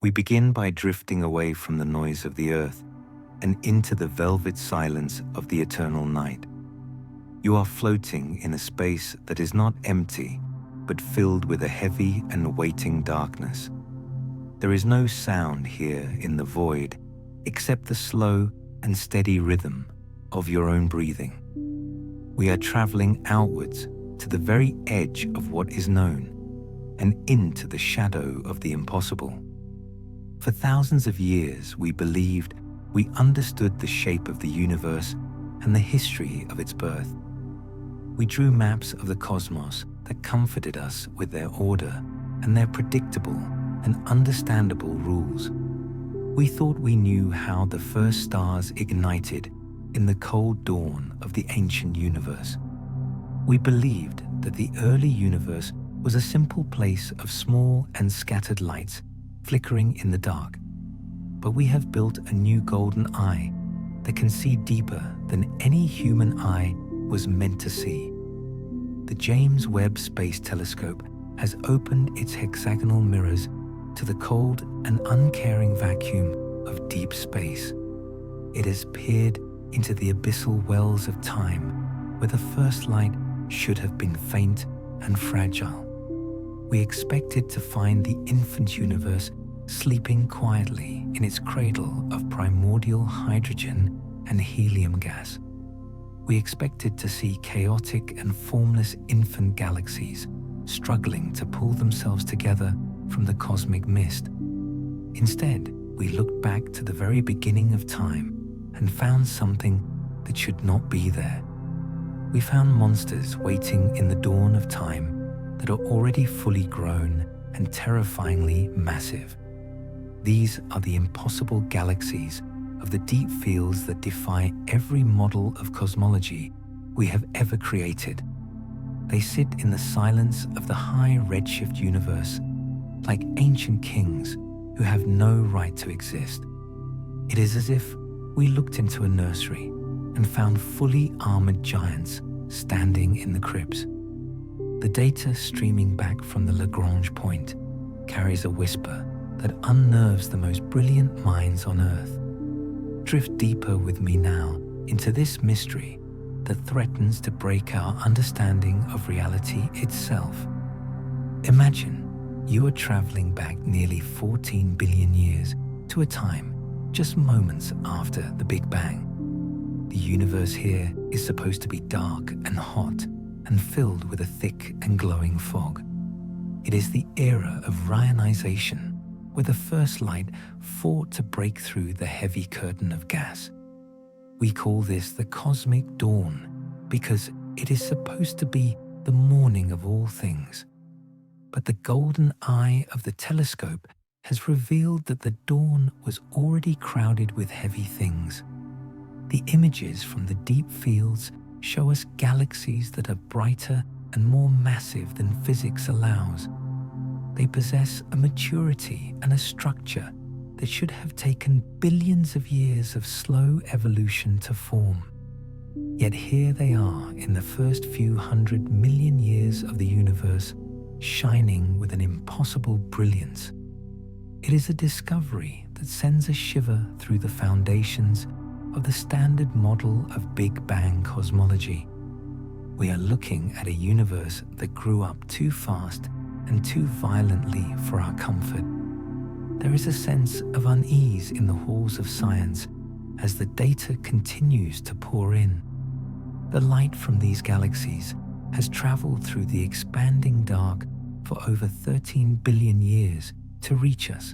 We begin by drifting away from the noise of the earth and into the velvet silence of the eternal night. You are floating in a space that is not empty, but filled with a heavy and waiting darkness. There is no sound here in the void, except the slow and steady rhythm of your own breathing. We are traveling outwards to the very edge of what is known and into the shadow of the impossible. For thousands of years, we believed we understood the shape of the universe and the history of its birth. We drew maps of the cosmos that comforted us with their order and their predictable and understandable rules. We thought we knew how the first stars ignited in the cold dawn of the ancient universe. We believed that the early universe was a simple place of small and scattered lights flickering in the dark. But we have built a new golden eye that can see deeper than any human eye was meant to see. The James Webb Space Telescope has opened its hexagonal mirrors to the cold and uncaring vacuum of deep space. It has peered into the abyssal wells of time where the first light should have been faint and fragile. We expected to find the infant universe sleeping quietly in its cradle of primordial hydrogen and helium gas. We expected to see chaotic and formless infant galaxies struggling to pull themselves together from the cosmic mist. Instead, we looked back to the very beginning of time and found something that should not be there. We found monsters waiting in the dawn of time that are already fully grown and terrifyingly massive. These are the impossible galaxies of the deep fields that defy every model of cosmology we have ever created. They sit in the silence of the high redshift universe, like ancient kings who have no right to exist. It is as if we looked into a nursery and found fully armored giants standing in the cribs. The data streaming back from the Lagrange point carries a whisper that unnerves the most brilliant minds on Earth. Drift deeper with me now into this mystery that threatens to break our understanding of reality itself. Imagine you are traveling back nearly 14 billion years to a time just moments after the Big Bang. The universe here is supposed to be dark and hot and filled with a thick and glowing fog. It is the era of reionization, where the first light fought to break through the heavy curtain of gas. We call this the cosmic dawn because it is supposed to be the morning of all things. But the golden eye of the telescope has revealed that the dawn was already crowded with heavy things. The images from the deep fields show us galaxies that are brighter and more massive than physics allows. They possess a maturity and a structure that should have taken billions of years of slow evolution to form. Yet here they are in the first few 100 million years of the universe, shining with an impossible brilliance. It is a discovery that sends a shiver through the foundations of the standard model of Big Bang cosmology. We are looking at a universe that grew up too fast and too violently for our comfort. There is a sense of unease in the halls of science as the data continues to pour in. The light from these galaxies has traveled through the expanding dark for over 13 billion years to reach us.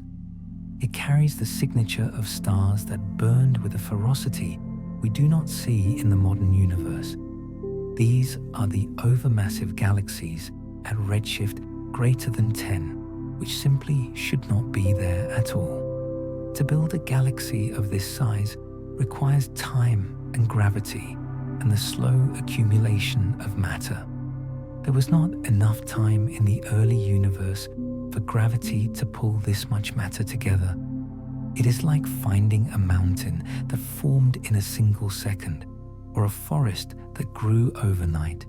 It carries the signature of stars that burned with a ferocity we do not see in the modern universe. These are the overmassive galaxies at redshift greater than 10, which simply should not be there at all. To build a galaxy of this size requires time and gravity and the slow accumulation of matter. There was not enough time in the early universe for gravity to pull this much matter together. It is like finding a mountain that formed in a single second, or a forest that grew overnight.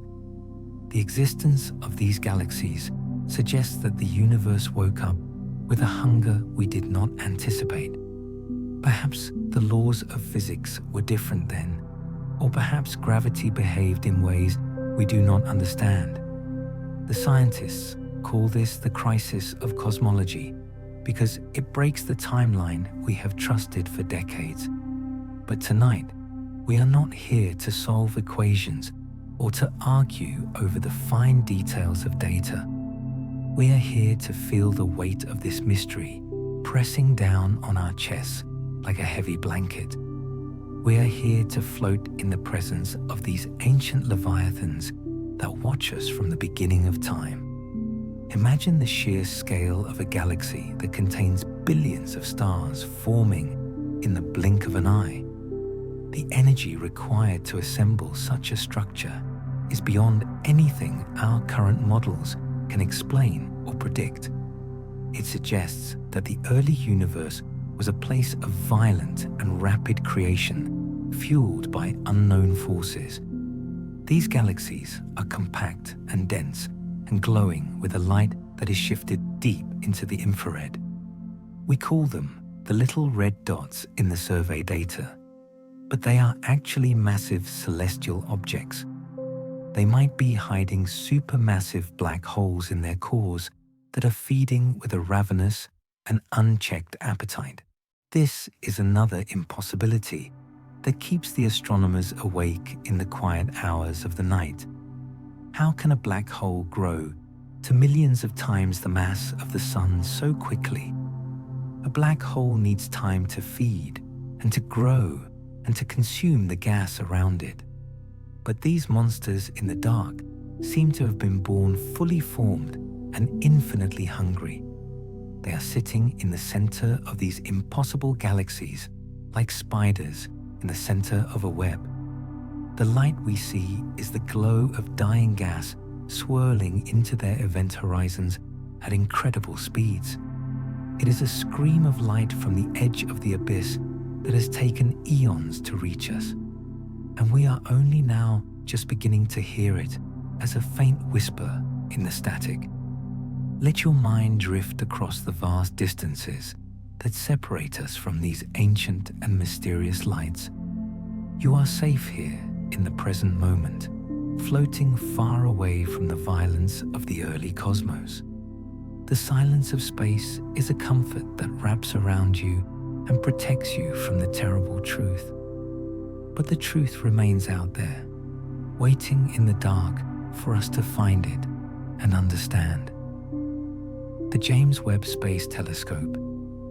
The existence of these galaxies suggests that the universe woke up with a hunger we did not anticipate. Perhaps the laws of physics were different then, or perhaps gravity behaved in ways we do not understand. The scientists call this the crisis of cosmology because it breaks the timeline we have trusted for decades. But tonight, we are not here to solve equations or to argue over the fine details of data. We are here to feel the weight of this mystery pressing down on our chests like a heavy blanket. We are here to float in the presence of these ancient leviathans that watch us from the beginning of time. Imagine the sheer scale of a galaxy that contains billions of stars forming in the blink of an eye. The energy required to assemble such a structure is beyond anything our current models can explain or predict. It suggests that the early universe was a place of violent and rapid creation, fueled by unknown forces. These galaxies are compact and dense and glowing with a light that is shifted deep into the infrared. We call them the little red dots in the survey data, but they are actually massive celestial objects. They might be hiding supermassive black holes in their cores that are feeding with a ravenous and unchecked appetite. This is another impossibility that keeps the astronomers awake in the quiet hours of the night. How can a black hole grow to millions of times the mass of the Sun so quickly? A black hole needs time to feed and to grow and to consume the gas around it. But these monsters in the dark seem to have been born fully formed and infinitely hungry. They are sitting in the center of these impossible galaxies, like spiders in the center of a web. The light we see is the glow of dying gas swirling into their event horizons at incredible speeds. It is a scream of light from the edge of the abyss that has taken eons to reach us, and we are only now just beginning to hear it as a faint whisper in the static. Let your mind drift across the vast distances that separate us from these ancient and mysterious lights. You are safe here in the present moment, floating far away from the violence of the early cosmos. The silence of space is a comfort that wraps around you and protects you from the terrible truth. But the truth remains out there, waiting in the dark for us to find it and understand. The James Webb Space Telescope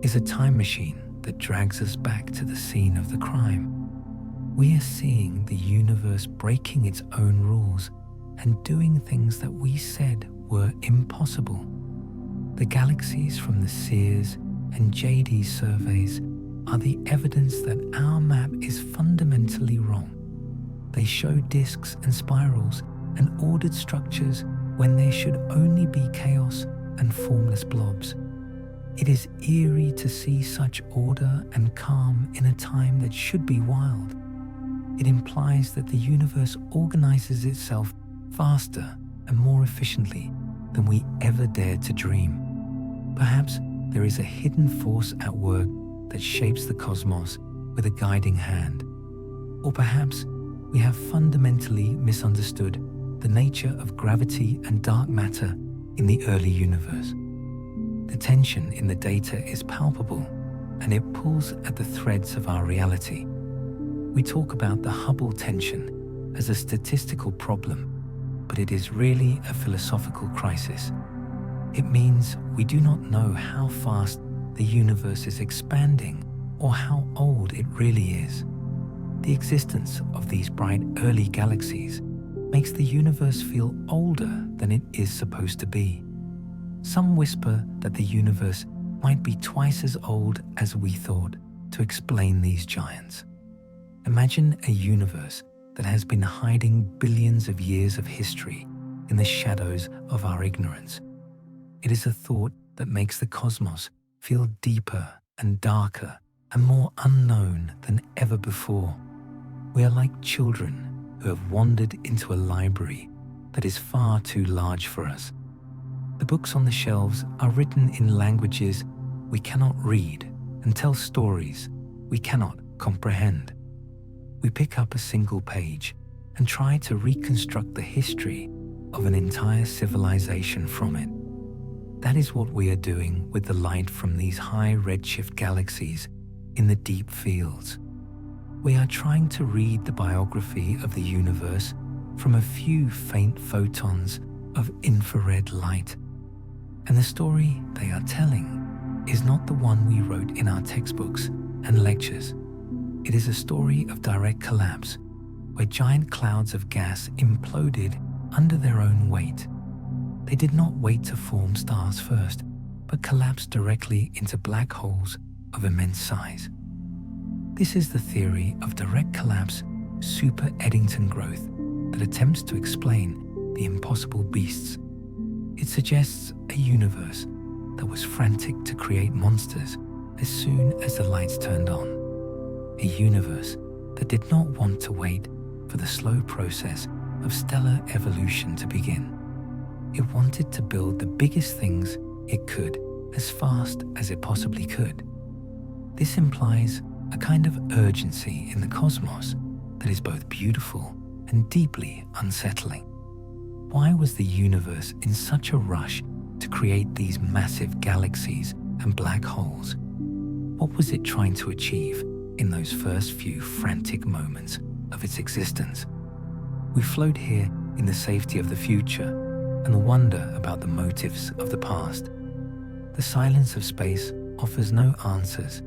is a time machine that drags us back to the scene of the crime. We are seeing the universe breaking its own rules and doing things that we said were impossible. The galaxies from the CEERS and JADES surveys are the evidence that our map is fundamentally wrong. They show disks and spirals and ordered structures when there should only be chaos and formless blobs. It is eerie to see such order and calm in a time that should be wild. It implies that the universe organizes itself faster and more efficiently than we ever dared to dream. Perhaps there is a hidden force at work that shapes the cosmos with a guiding hand. Or perhaps we have fundamentally misunderstood the nature of gravity and dark matter in the early universe. The tension in the data is palpable, and it pulls at the threads of our reality. We talk about the Hubble tension as a statistical problem, but it is really a philosophical crisis. It means we do not know how fast the universe is expanding or how old it really is. The existence of these bright early galaxies makes the universe feel older than it is supposed to be. Some whisper that the universe might be twice as old as we thought to explain these giants. Imagine a universe that has been hiding billions of years of history in the shadows of our ignorance. It is a thought that makes the cosmos feel deeper and darker and more unknown than ever before. We are like children who have wandered into a library that is far too large for us. The books on the shelves are written in languages we cannot read and tell stories we cannot comprehend. We pick up a single page and try to reconstruct the history of an entire civilization from it. That is what we are doing with the light from these high redshift galaxies in the deep fields. We are trying to read the biography of the universe from a few faint photons of infrared light. And the story they are telling is not the one we wrote in our textbooks and lectures. It is a story of direct collapse, where giant clouds of gas imploded under their own weight. They did not wait to form stars first, but collapsed directly into black holes of immense size. This is the theory of direct collapse super-Eddington growth that attempts to explain the impossible beasts. It suggests a universe that was frantic to create monsters as soon as the lights turned on. A universe that did not want to wait for the slow process of stellar evolution to begin. It wanted to build the biggest things it could as fast as it possibly could. This implies a kind of urgency in the cosmos that is both beautiful and deeply unsettling. Why was the universe in such a rush to create these massive galaxies and black holes? What was it trying to achieve in those first few frantic moments of its existence? We float here in the safety of the future and wonder about the motives of the past. The silence of space offers no answers,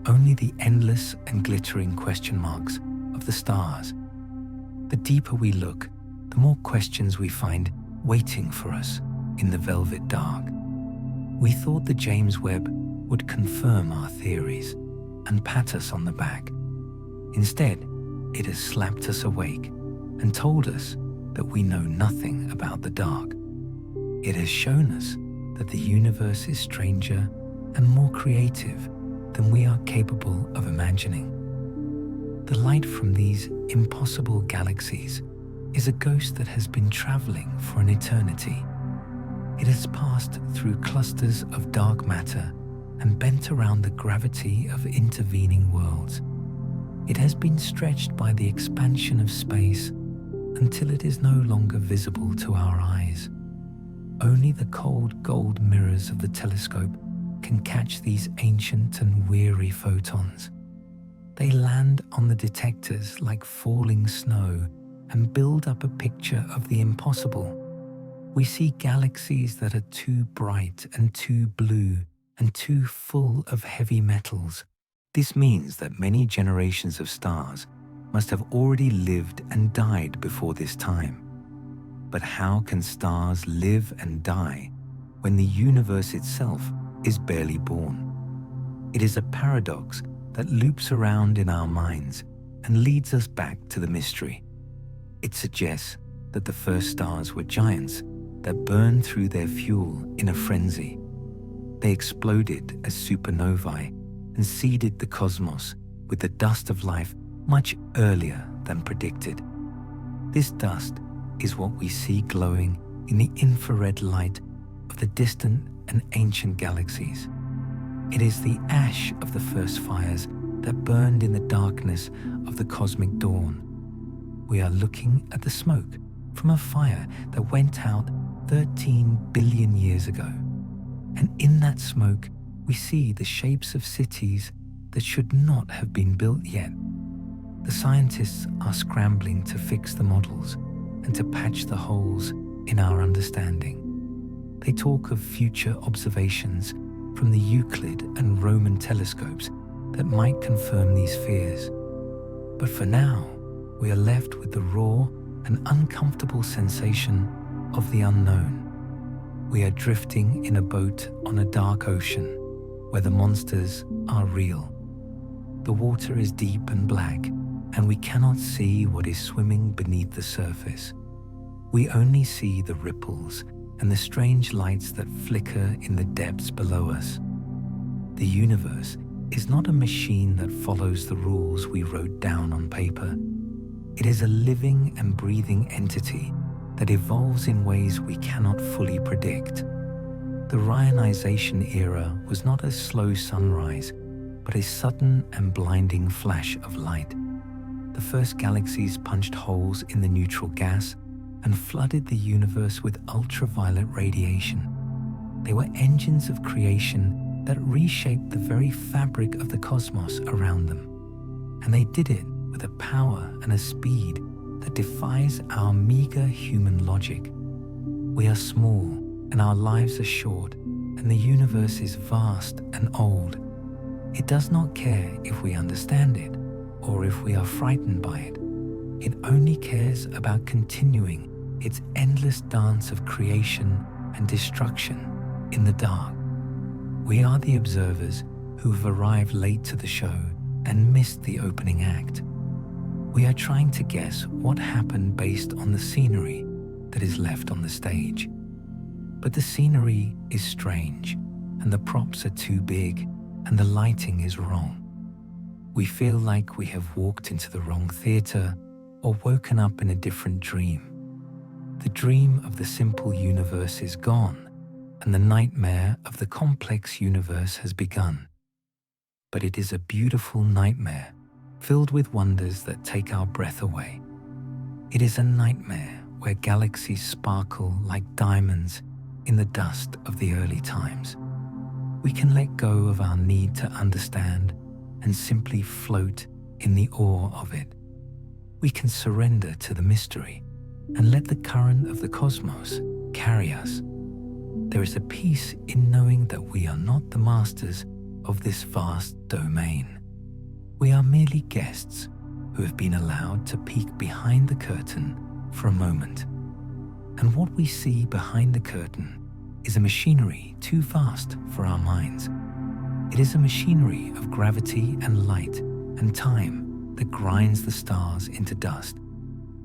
only the endless and glittering question marks of the stars. The deeper we look, the more questions we find waiting for us in the velvet dark. We thought the James Webb would confirm our theories and pat us on the back. Instead, it has slapped us awake and told us that we know nothing about the dark. It has shown us that the universe is stranger and more creative than we are capable of imagining. The light from these impossible galaxies is a ghost that has been traveling for an eternity. It has passed through clusters of dark matter and bent around the gravity of intervening worlds. It has been stretched by the expansion of space until it is no longer visible to our eyes. Only the cold gold mirrors of the telescope can catch these ancient and weary photons. They land on the detectors like falling snow and build up a picture of the impossible. We see galaxies that are too bright and too blue and too full of heavy metals. This means that many generations of stars must have already lived and died before this time. But how can stars live and die when the universe itself is barely born? It is a paradox that loops around in our minds and leads us back to the mystery. It suggests that the first stars were giants that burned through their fuel in a frenzy. They exploded as supernovae and seeded the cosmos with the dust of life much earlier than predicted. This dust is what we see glowing in the infrared light of the distant and ancient galaxies. It is the ash of the first fires that burned in the darkness of the cosmic dawn. We are looking at the smoke from a fire that went out 13 billion years ago. And in that smoke, we see the shapes of cities that should not have been built yet. The scientists are scrambling to fix the models and to patch the holes in our understanding. They talk of future observations from the Euclid and Roman telescopes that might confirm these fears. But for now, we are left with the raw and uncomfortable sensation of the unknown. We are drifting in a boat on a dark ocean where the monsters are real. The water is deep and black, and we cannot see what is swimming beneath the surface. We only see the ripples and the strange lights that flicker in the depths below us. The universe is not a machine that follows the rules we wrote down on paper. It is a living and breathing entity that evolves in ways we cannot fully predict. The reionization era was not a slow sunrise, but a sudden and blinding flash of light. The first galaxies punched holes in the neutral gas and flooded the universe with ultraviolet radiation. They were engines of creation that reshaped the very fabric of the cosmos around them. And they did it with a power and a speed that defies our meager human logic. We are small and our lives are short, and the universe is vast and old. It does not care if we understand it or if we are frightened by it. It only cares about continuing its endless dance of creation and destruction in the dark. We are the observers who have arrived late to the show and missed the opening act. We are trying to guess what happened based on the scenery that is left on the stage. But the scenery is strange, and the props are too big, and the lighting is wrong. We feel like we have walked into the wrong theater or woken up in a different dream. The dream of the simple universe is gone, and the nightmare of the complex universe has begun. But it is a beautiful nightmare, filled with wonders that take our breath away. It is a nightmare where galaxies sparkle like diamonds in the dust of the early times. We can let go of our need to understand and simply float in the awe of it. We can surrender to the mystery and let the current of the cosmos carry us. There is a peace in knowing that we are not the masters of this vast domain. We are merely guests who have been allowed to peek behind the curtain for a moment. And what we see behind the curtain is a machinery too vast for our minds. It is a machinery of gravity and light and time that grinds the stars into dust.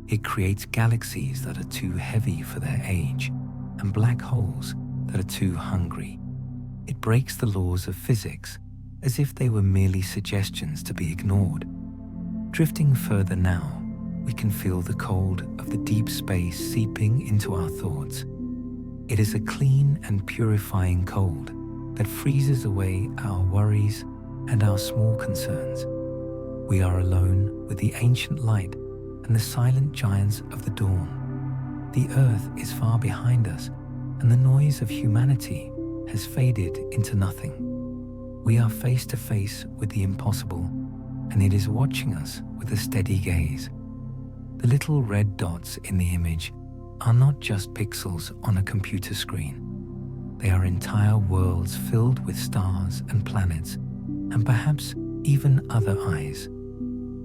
It creates galaxies that are too heavy for their age and black holes that are too hungry. It breaks the laws of physics as if they were merely suggestions to be ignored. Drifting further now, we can feel the cold of the deep space seeping into our thoughts. It is a clean and purifying cold that freezes away our worries and our small concerns. We are alone with the ancient light and the silent giants of the dawn. The earth is far behind us, and the noise of humanity has faded into nothing. We are face to face with the impossible, and it is watching us with a steady gaze. The little red dots in the image are not just pixels on a computer screen. They are entire worlds filled with stars and planets, and perhaps even other eyes.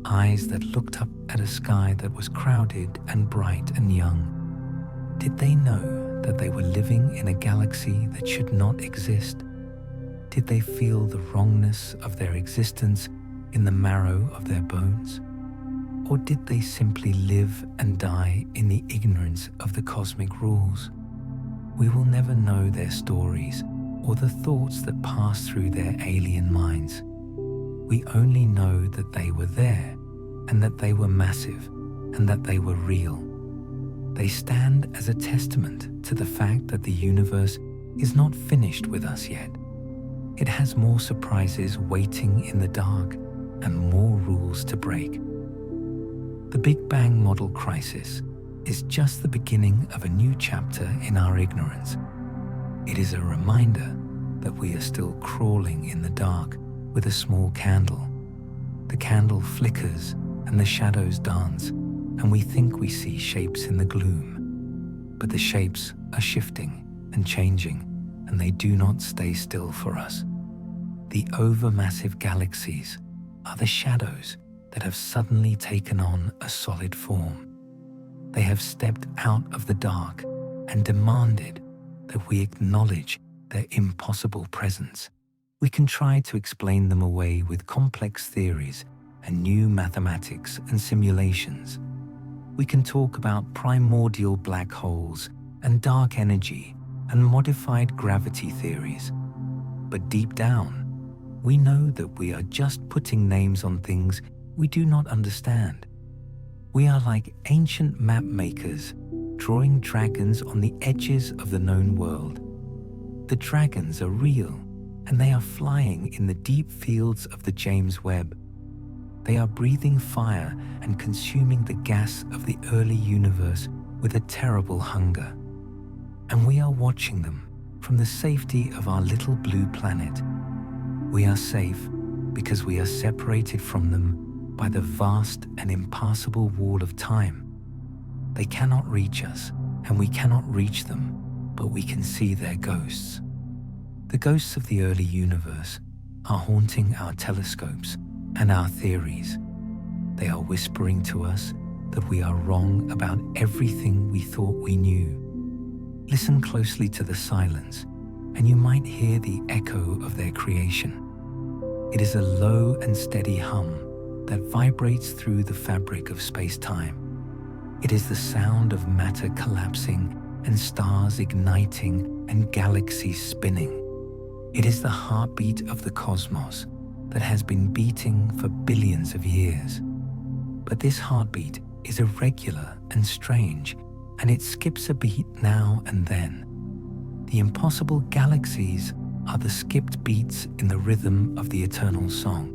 Eyes that looked up at a sky that was crowded and bright and young. Did they know that they were living in a galaxy that should not exist? Did they feel the wrongness of their existence in the marrow of their bones? Or did they simply live and die in the ignorance of the cosmic rules? We will never know their stories or the thoughts that passed through their alien minds. We only know that they were there, and that they were massive, and that they were real. They stand as a testament to the fact that the universe is not finished with us yet. It has more surprises waiting in the dark and more rules to break. The Big Bang model crisis is just the beginning of a new chapter in our ignorance. It is a reminder that we are still crawling in the dark with a small candle. The candle flickers and the shadows dance, and we think we see shapes in the gloom. But the shapes are shifting and changing, and they do not stay still for us. The overmassive galaxies are the shadows that have suddenly taken on a solid form. They have stepped out of the dark and demanded that we acknowledge their impossible presence. We can try to explain them away with complex theories and new mathematics and simulations. We can talk about primordial black holes and dark energy and modified gravity theories. But deep down, we know that we are just putting names on things we do not understand. We are like ancient map makers, drawing dragons on the edges of the known world. The dragons are real, and they are flying in the deep fields of the James Webb. They are breathing fire and consuming the gas of the early universe with a terrible hunger. And we are watching them from the safety of our little blue planet. We are safe because we are separated from them by the vast and impassable wall of time. They cannot reach us, and we cannot reach them, but we can see their ghosts. The ghosts of the early universe are haunting our telescopes and our theories. They are whispering to us that we are wrong about everything we thought we knew. Listen closely to the silence, and you might hear the echo of their creation. It is a low and steady hum that vibrates through the fabric of space-time. It is the sound of matter collapsing and stars igniting and galaxies spinning. It is the heartbeat of the cosmos that has been beating for billions of years. But this heartbeat is irregular and strange, and it skips a beat now and then. The impossible galaxies are the skipped beats in the rhythm of the eternal song.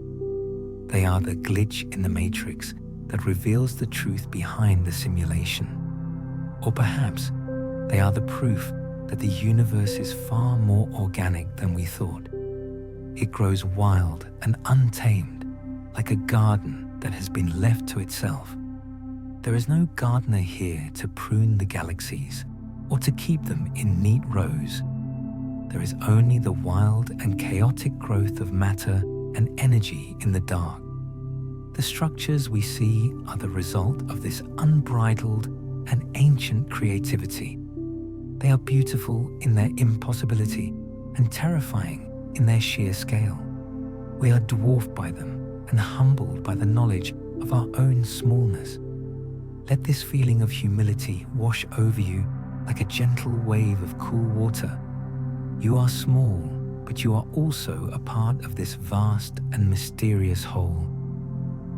They are the glitch in the matrix that reveals the truth behind the simulation. Or perhaps they are the proof that the universe is far more organic than we thought. It grows wild and untamed, like a garden that has been left to itself. There is no gardener here to prune the galaxies or to keep them in neat rows. There is only the wild and chaotic growth of matter and energy in the dark. The structures we see are the result of this unbridled and ancient creativity. They are beautiful in their impossibility and terrifying in their sheer scale. We are dwarfed by them and humbled by the knowledge of our own smallness. Let this feeling of humility wash over you like a gentle wave of cool water. You are small, but you are also a part of this vast and mysterious whole.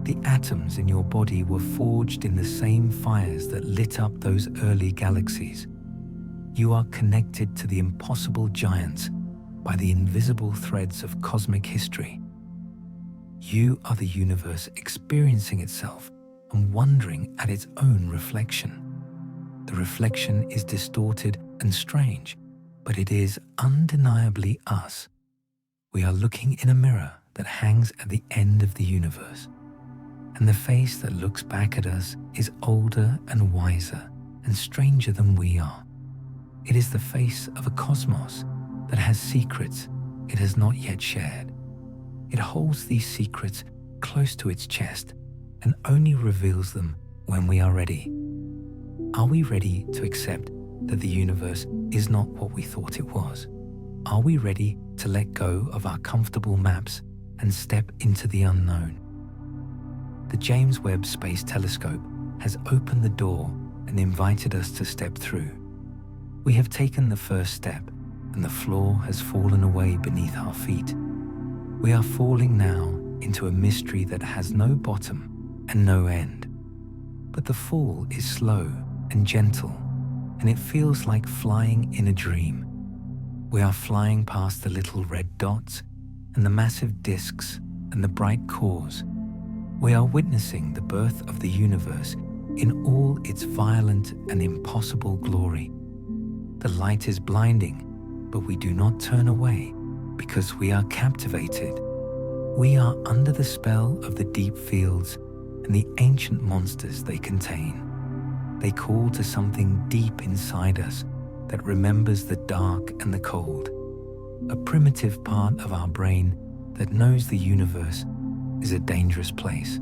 The atoms in your body were forged in the same fires that lit up those early galaxies. You are connected to the impossible giants by the invisible threads of cosmic history. You are the universe experiencing itself and wondering at its own reflection. The reflection is distorted and strange, but it is undeniably us. We are looking in a mirror that hangs at the end of the universe, and the face that looks back at us is older and wiser and stranger than we are. It is the face of a cosmos that has secrets it has not yet shared. It holds these secrets close to its chest and only reveals them when we are ready. Are we ready to accept that the universe is not what we thought it was? Are we ready to let go of our comfortable maps and step into the unknown? The James Webb Space Telescope has opened the door and invited us to step through. We have taken the first step, and the floor has fallen away beneath our feet. We are falling now into a mystery that has no bottom and no end. But the fall is slow and gentle, and it feels like flying in a dream. We are flying past the little red dots and the massive disks and the bright cores. We are witnessing the birth of the universe in all its violent and impossible glory. The light is blinding, but we do not turn away because we are captivated. We are under the spell of the deep fields and the ancient monsters they contain. They call to something deep inside us that remembers the dark and the cold, a primitive part of our brain that knows the universe is a dangerous place.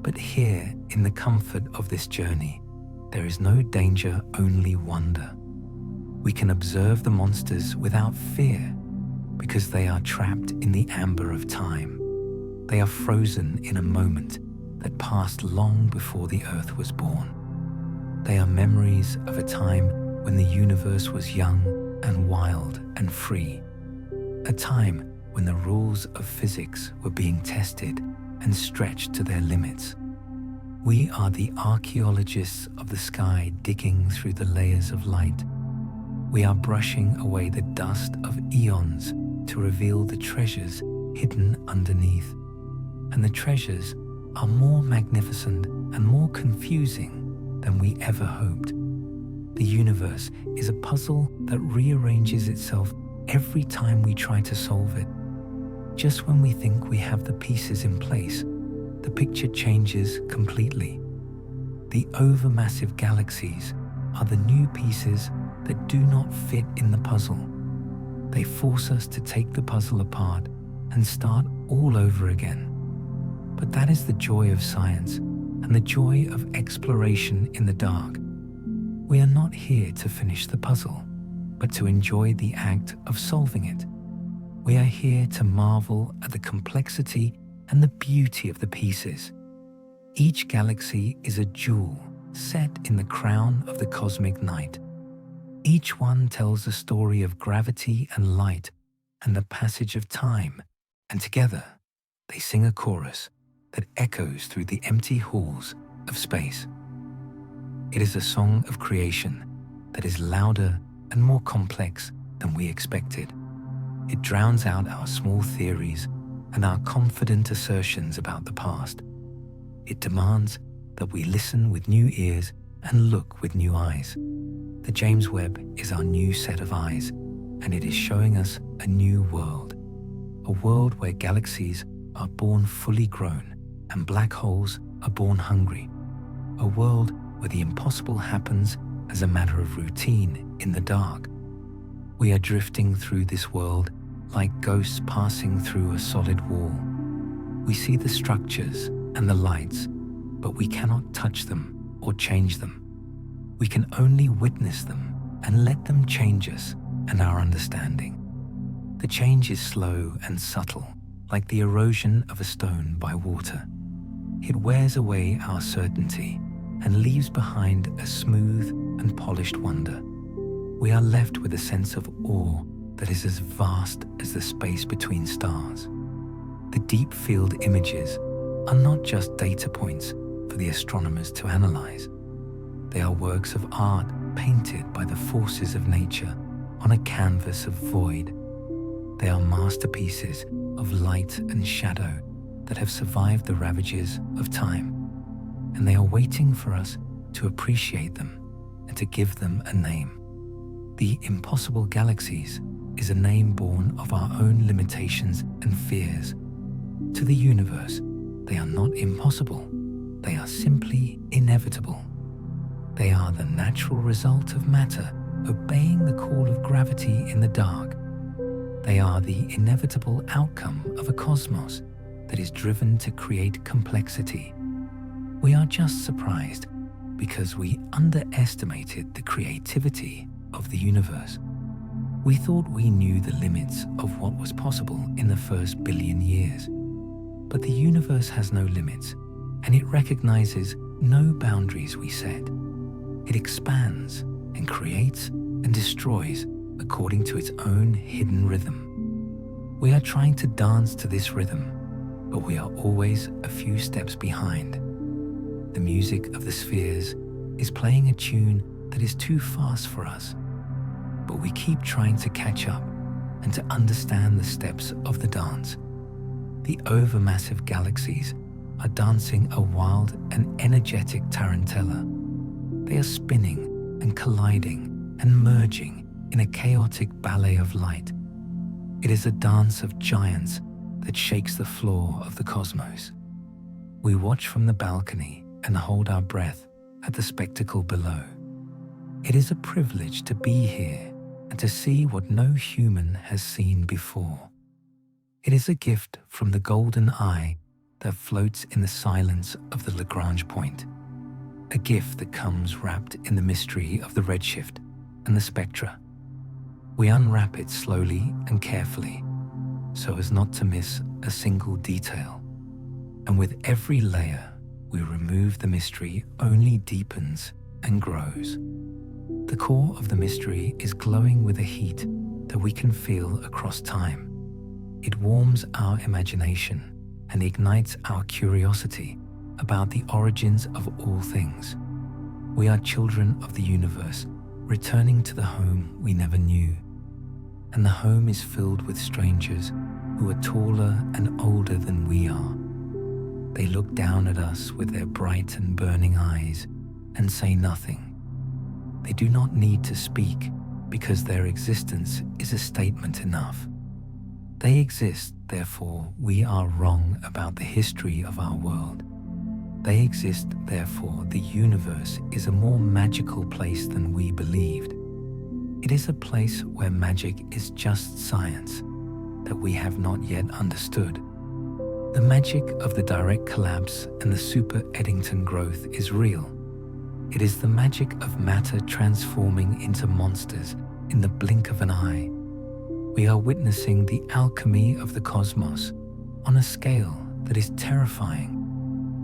But here, in the comfort of this journey, there is no danger, only wonder. We can observe the monsters without fear because they are trapped in the amber of time. They are frozen in a moment that passed long before the Earth was born. They are memories of a time when the universe was young and wild and free, a time when the rules of physics were being tested and stretched to their limits. We are the archaeologists of the sky digging through the layers of light. We are brushing away the dust of eons to reveal the treasures hidden underneath. And the treasures are more magnificent and more confusing than we ever hoped. The universe is a puzzle that rearranges itself every time we try to solve it. Just when we think we have the pieces in place, the picture changes completely. The overmassive galaxies are the new pieces that do not fit in the puzzle. They force us to take the puzzle apart and start all over again. But that is the joy of science and the joy of exploration in the dark. We are not here to finish the puzzle, but to enjoy the act of solving it. We are here to marvel at the complexity and the beauty of the pieces. Each galaxy is a jewel set in the crown of the cosmic night. Each one tells a story of gravity and light and the passage of time, and together they sing a chorus that echoes through the empty halls of space. It is a song of creation that is louder and more complex than we expected. It drowns out our small theories and our confident assertions about the past. It demands that we listen with new ears and look with new eyes. The James Webb is our new set of eyes, and it is showing us a new world. A world where galaxies are born fully grown and black holes are born hungry. A world where the impossible happens as a matter of routine in the dark. We are drifting through this world like ghosts passing through a solid wall. We see the structures and the lights, but we cannot touch them or change them. We can only witness them and let them change us and our understanding. The change is slow and subtle, like the erosion of a stone by water. It wears away our certainty and leaves behind a smooth and polished wonder. We are left with a sense of awe that is as vast as the space between stars. The deep field images are not just data points for the astronomers to analyze. They are works of art painted by the forces of nature on a canvas of void. They are masterpieces of light and shadow that have survived the ravages of time, and they are waiting for us to appreciate them and to give them a name. The impossible galaxies is a name born of our own limitations and fears. To the universe, they are not impossible. They are simply inevitable. They are the natural result of matter obeying the call of gravity in the dark. They are the inevitable outcome of a cosmos that is driven to create complexity. We are just surprised because we underestimated the creativity of the universe. We thought we knew the limits of what was possible in the first billion years. But the universe has no limits, and it recognizes no boundaries we set. It expands and creates and destroys according to its own hidden rhythm. We are trying to dance to this rhythm, but we are always a few steps behind. The music of the spheres is playing a tune that is too fast for us, but we keep trying to catch up and to understand the steps of the dance. The overmassive galaxies are dancing a wild and energetic tarantella. They are spinning and colliding and merging in a chaotic ballet of light. It is a dance of giants that shakes the floor of the cosmos. We watch from the balcony and hold our breath at the spectacle below. It is a privilege to be here and to see what no human has seen before. It is a gift from the golden eye that floats in the silence of the Lagrange point, a gift that comes wrapped in the mystery of the redshift and the spectra. We unwrap it slowly and carefully, so as not to miss a single detail. And with every layer we remove, the mystery only deepens and grows. The core of the mystery is glowing with a heat that we can feel across time. It warms our imagination and ignites our curiosity about the origins of all things. We are children of the universe, returning to the home we never knew. And the home is filled with strangers who are taller and older than we are. They look down at us with their bright and burning eyes and say nothing. They do not need to speak because their existence is a statement enough. They exist, therefore we are wrong about the history of our world. They exist, therefore the universe is a more magical place than we believed. It is a place where magic is just science that we have not yet understood. The magic of the direct collapse and the super-Eddington growth is real. It is the magic of matter transforming into monsters in the blink of an eye. We are witnessing the alchemy of the cosmos on a scale that is terrifying.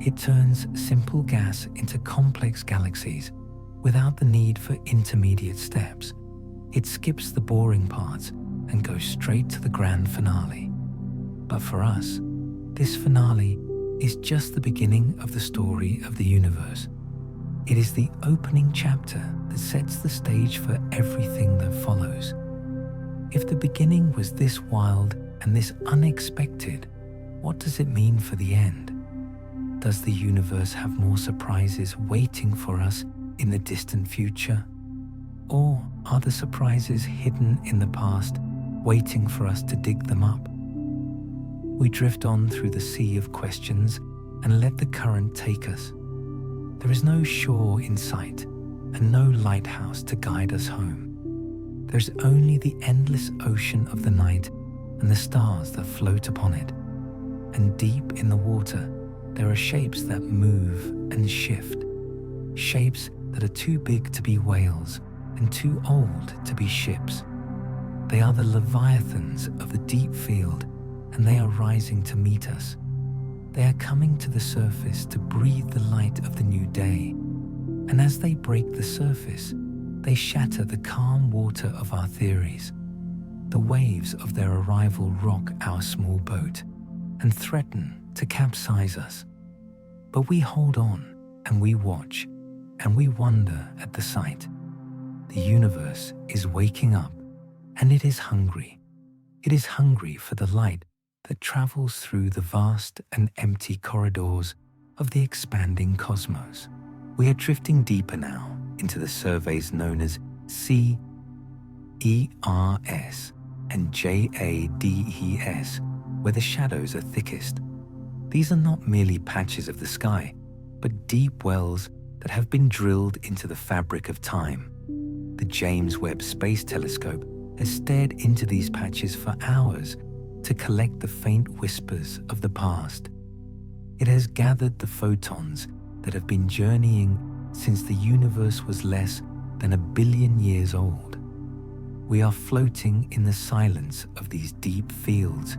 It turns simple gas into complex galaxies without the need for intermediate steps. It skips the boring parts and goes straight to the grand finale. But for us, this finale is just the beginning of the story of the universe. It is the opening chapter that sets the stage for everything that follows. If the beginning was this wild and this unexpected, what does it mean for the end? Does the universe have more surprises waiting for us in the distant future? Or are the surprises hidden in the past, waiting for us to dig them up? We drift on through the sea of questions and let the current take us. There is no shore in sight and no lighthouse to guide us home. There's only the endless ocean of the night and the stars that float upon it. And deep in the water, there are shapes that move and shift. Shapes that are too big to be whales and too old to be ships. They are the leviathans of the deep field, and they are rising to meet us. They are coming to the surface to breathe the light of the new day. And as they break the surface, they shatter the calm water of our theories. The waves of their arrival rock our small boat and threaten to capsize us. But we hold on and we watch and we wonder at the sight. The universe is waking up and it is hungry. It is hungry for the light that travels through the vast and empty corridors of the expanding cosmos. We are drifting deeper now into the surveys known as CEERS and JADES, where the shadows are thickest. These are not merely patches of the sky, but deep wells that have been drilled into the fabric of time. The James Webb Space Telescope has stared into these patches for hours to collect the faint whispers of the past. It has gathered the photons that have been journeying since the universe was less than 1 billion years old. We are floating in the silence of these deep fields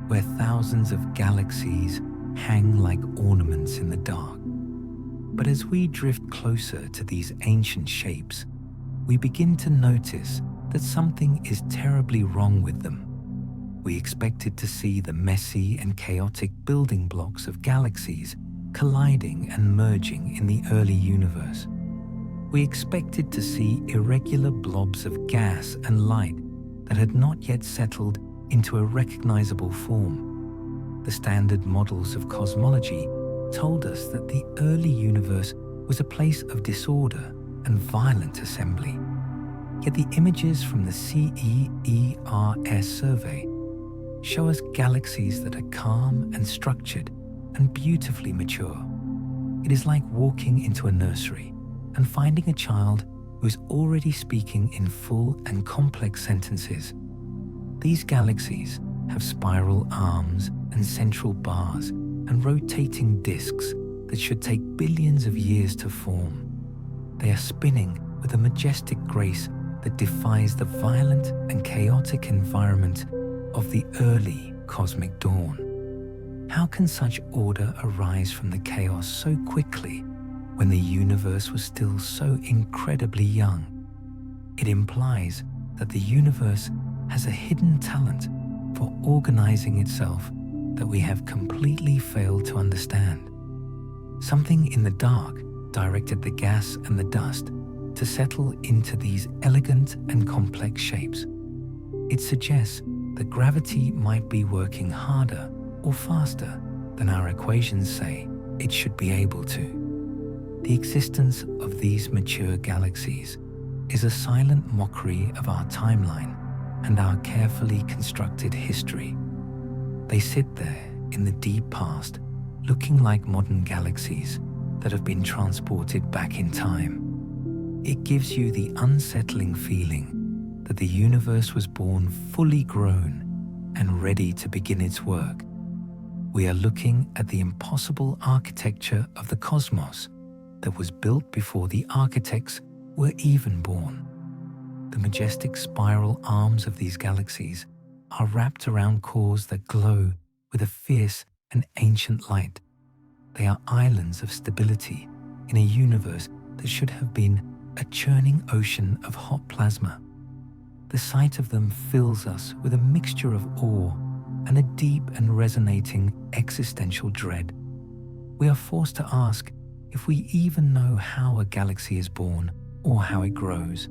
where thousands of galaxies hang like ornaments in the dark. But as we drift closer to these ancient shapes, we begin to notice that something is terribly wrong with them. We expected to see the messy and chaotic building blocks of galaxies colliding and merging in the early universe. We expected to see irregular blobs of gas and light that had not yet settled into a recognizable form. The standard models of cosmology told us that the early universe was a place of disorder and violent assembly. Yet the images from the CEERS survey show us galaxies that are calm and structured and beautifully mature. It is like walking into a nursery and finding a child who is already speaking in full and complex sentences. These galaxies have spiral arms and central bars and rotating disks that should take billions of years to form. They are spinning with a majestic grace that defies the violent and chaotic environment of the early cosmic dawn. How can such order arise from the chaos so quickly when the universe was still so incredibly young? It implies that the universe has a hidden talent for organizing itself that we have completely failed to understand. Something in the dark directed the gas and the dust to settle into these elegant and complex shapes. It suggests that gravity might be working harder or faster than our equations say it should be able to. The existence of these mature galaxies is a silent mockery of our timeline and our carefully constructed history. They sit there in the deep past, looking like modern galaxies that have been transported back in time. It gives you the unsettling feeling that the universe was born fully grown and ready to begin its work. We are looking at the impossible architecture of the cosmos that was built before the architects were even born. The majestic spiral arms of these galaxies are wrapped around cores that glow with a fierce and ancient light. They are islands of stability in a universe that should have been a churning ocean of hot plasma. The sight of them fills us with a mixture of awe and a deep and resonating existential dread. We are forced to ask if we even know how a galaxy is born or how it grows.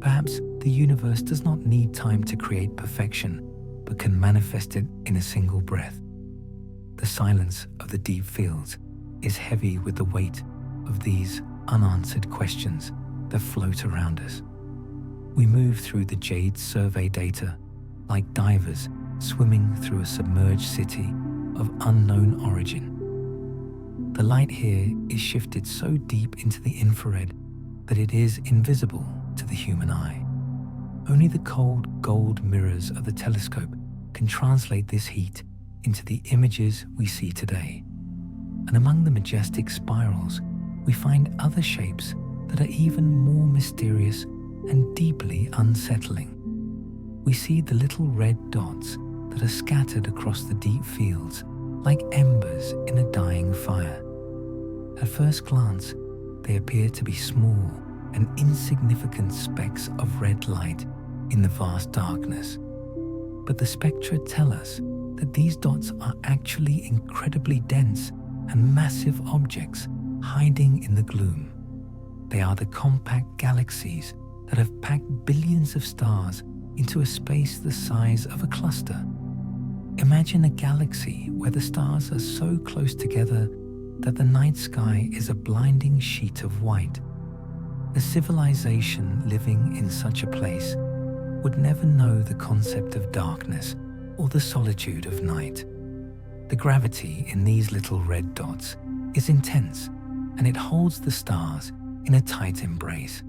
Perhaps the universe does not need time to create perfection, but can manifest it in a single breath. The silence of the deep fields is heavy with the weight of these unanswered questions that float around us. We move through the JADES survey data like divers swimming through a submerged city of unknown origin. The light here is shifted so deep into the infrared that it is invisible to the human eye. Only the cold gold mirrors of the telescope can translate this heat into the images we see today. And among the majestic spirals, we find other shapes that are even more mysterious and deeply unsettling. We see the little red dots that are scattered across the deep fields like embers in a dying fire. At first glance, they appear to be small and insignificant specks of red light in the vast darkness. But the spectra tell us that these dots are actually incredibly dense and massive objects hiding in the gloom. They are the compact galaxies that have packed billions of stars into a space the size of a cluster. Imagine a galaxy where the stars are so close together that the night sky is a blinding sheet of white. A civilization living in such a place would never know the concept of darkness or the solitude of night. The gravity in these little red dots is intense, and it holds the stars in a tight embrace.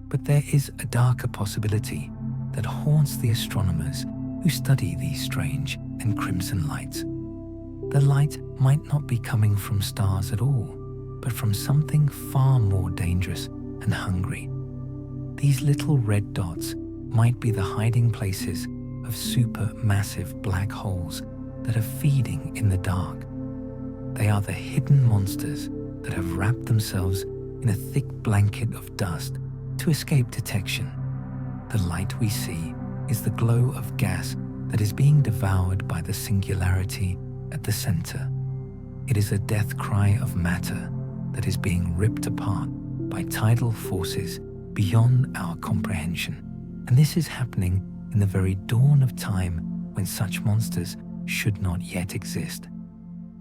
But there is a darker possibility that haunts the astronomers who study these strange and crimson lights. The light might not be coming from stars at all, but from something far more dangerous and hungry. These little red dots might be the hiding places of supermassive black holes that are feeding in the dark. They are the hidden monsters that have wrapped themselves in a thick blanket of dust to escape detection. The light we see is the glow of gas that is being devoured by the singularity at the center. It is a death cry of matter that is being ripped apart by tidal forces beyond our comprehension. And this is happening in the very dawn of time when such monsters should not yet exist.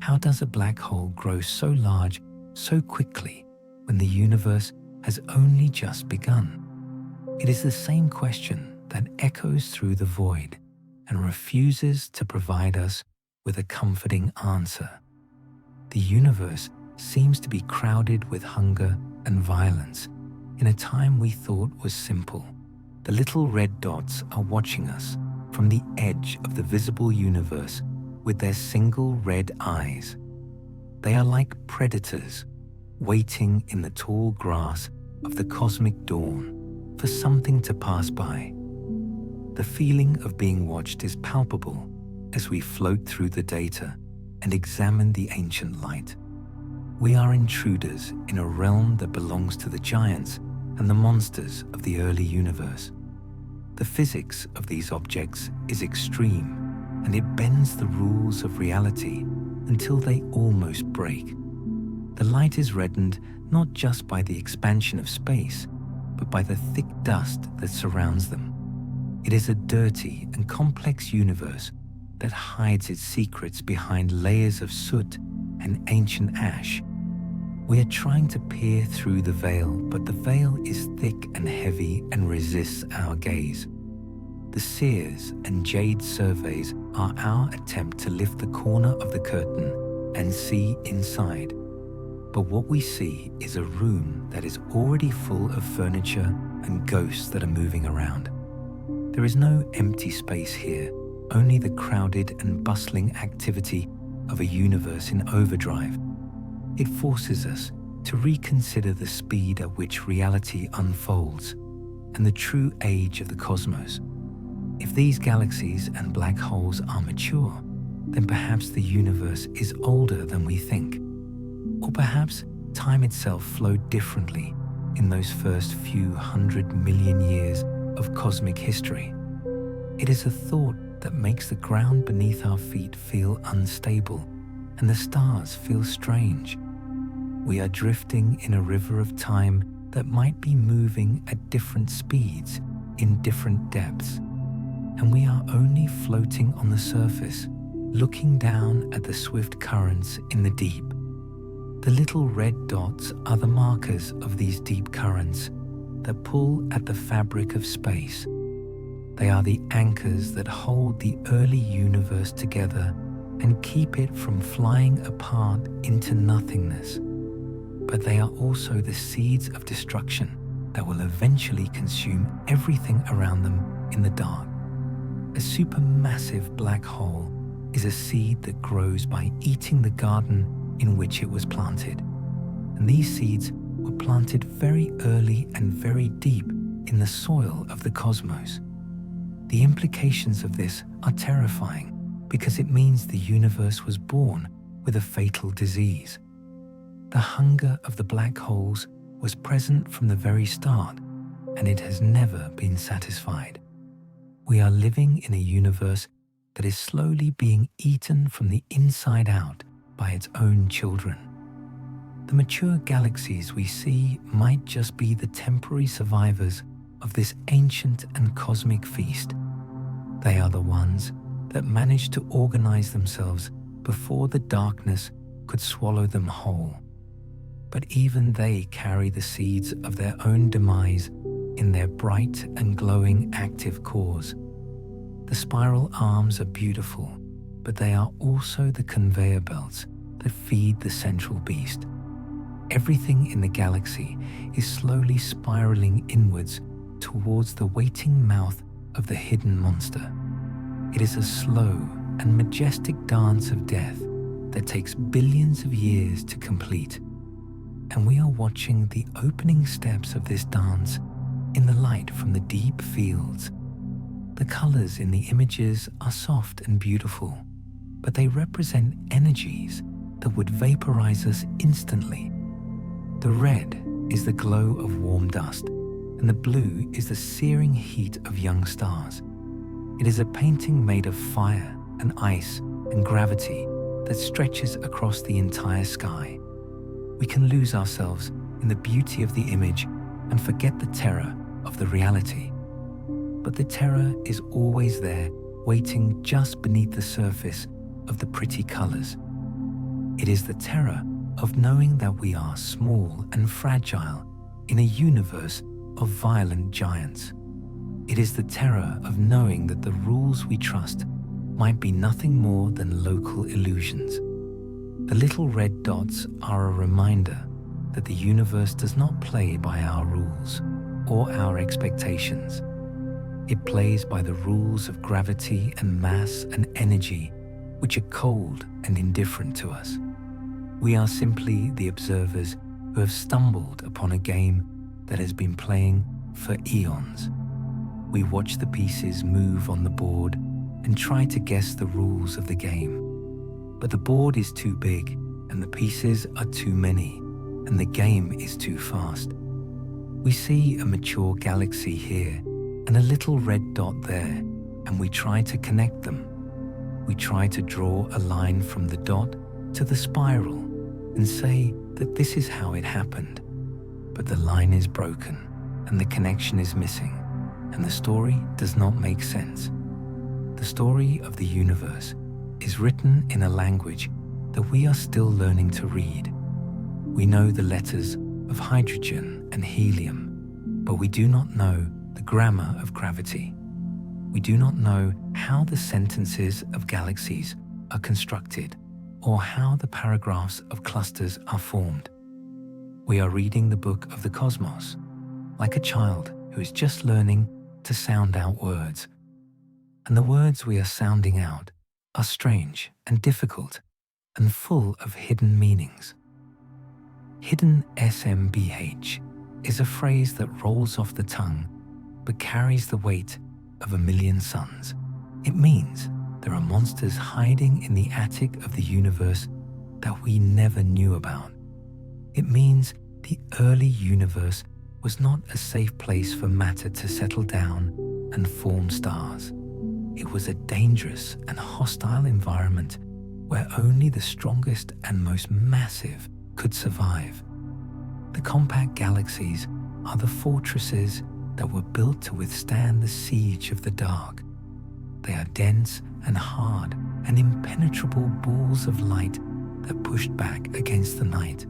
How does a black hole grow so large so quickly when the universe has only just begun? It is the same question that echoes through the void and refuses to provide us with a comforting answer. The universe seems to be crowded with hunger and violence in a time we thought was simple. The little red dots are watching us from the edge of the visible universe with their single red eyes. They are like predators waiting in the tall grass of the cosmic dawn for something to pass by. The feeling of being watched is palpable as we float through the data and examine the ancient light. We are intruders in a realm that belongs to the giants and the monsters of the early universe. The physics of these objects is extreme, and it bends the rules of reality until they almost break. The light is reddened not just by the expansion of space, but by the thick dust that surrounds them. It is a dirty and complex universe that hides its secrets behind layers of soot and ancient ash. We are trying to peer through the veil, but the veil is thick and heavy and resists our gaze. The SEERS and JADES surveys are our attempt to lift the corner of the curtain and see inside. But what we see is a room that is already full of furniture and ghosts that are moving around. There is no empty space here, only the crowded and bustling activity of a universe in overdrive. It forces us to reconsider the speed at which reality unfolds and the true age of the cosmos. If these galaxies and black holes are mature, then perhaps the universe is older than we think. Or perhaps time itself flowed differently in those first few 100 million years of cosmic history. It is a thought that makes the ground beneath our feet feel unstable and the stars feel strange. We are drifting in a river of time that might be moving at different speeds in different depths, and we are only floating on the surface, looking down at the swift currents in the deep. The little red dots are the markers of these deep currents that pull at the fabric of space. They are the anchors that hold the early universe together and keep it from flying apart into nothingness. But they are also the seeds of destruction that will eventually consume everything around them in the dark. A supermassive black hole is a seed that grows by eating the garden in which it was planted. And these seeds were planted very early and very deep in the soil of the cosmos. The implications of this are terrifying because it means the universe was born with a fatal disease. The hunger of the black holes was present from the very start, and it has never been satisfied. We are living in a universe that is slowly being eaten from the inside out by its own children. The mature galaxies we see might just be the temporary survivors of this ancient and cosmic feast. They are the ones that managed to organize themselves before the darkness could swallow them whole. But even they carry the seeds of their own demise in their bright and glowing active cores. The spiral arms are beautiful, but they are also the conveyor belts that feed the central beast. Everything in the galaxy is slowly spiraling inwards towards the waiting mouth of the hidden monster. It is a slow and majestic dance of death that takes billions of years to complete. And we are watching the opening steps of this dance in the light from the deep fields. The colors in the images are soft and beautiful, but they represent energies that would vaporize us instantly. The red is the glow of warm dust, and the blue is the searing heat of young stars. It is a painting made of fire and ice and gravity that stretches across the entire sky. We can lose ourselves in the beauty of the image and forget the terror of the reality. But the terror is always there, waiting just beneath the surface of the pretty colors. It is the terror of knowing that we are small and fragile in a universe of violent giants. It is the terror of knowing that the rules we trust might be nothing more than local illusions. The little red dots are a reminder that the universe does not play by our rules or our expectations. It plays by the rules of gravity and mass and energy, which are cold and indifferent to us. We are simply the observers who have stumbled upon a game that has been playing for eons. We watch the pieces move on the board and try to guess the rules of the game. But the board is too big and the pieces are too many and the game is too fast. We see a mature galaxy here and a little red dot there, and we try to connect them. We try to draw a line from the dot to the spiral and say that this is how it happened. But the line is broken and the connection is missing, and the story does not make sense. The story of the universe is written in a language that we are still learning to read. We know the letters of hydrogen and helium, but we do not know the grammar of gravity. We do not know how the sentences of galaxies are constructed or how the paragraphs of clusters are formed. We are reading the book of the cosmos, like a child who is just learning to sound out words. And the words we are sounding out are strange and difficult and full of hidden meanings. Hidden SMBH is a phrase that rolls off the tongue but carries the weight of a million suns. It means there are monsters hiding in the attic of the universe that we never knew about. It means the early universe was not a safe place for matter to settle down and form stars. It was a dangerous and hostile environment where only the strongest and most massive could survive. The compact galaxies are the fortresses that were built to withstand the siege of the dark. They are dense and hard and impenetrable balls of light that pushed back against the night.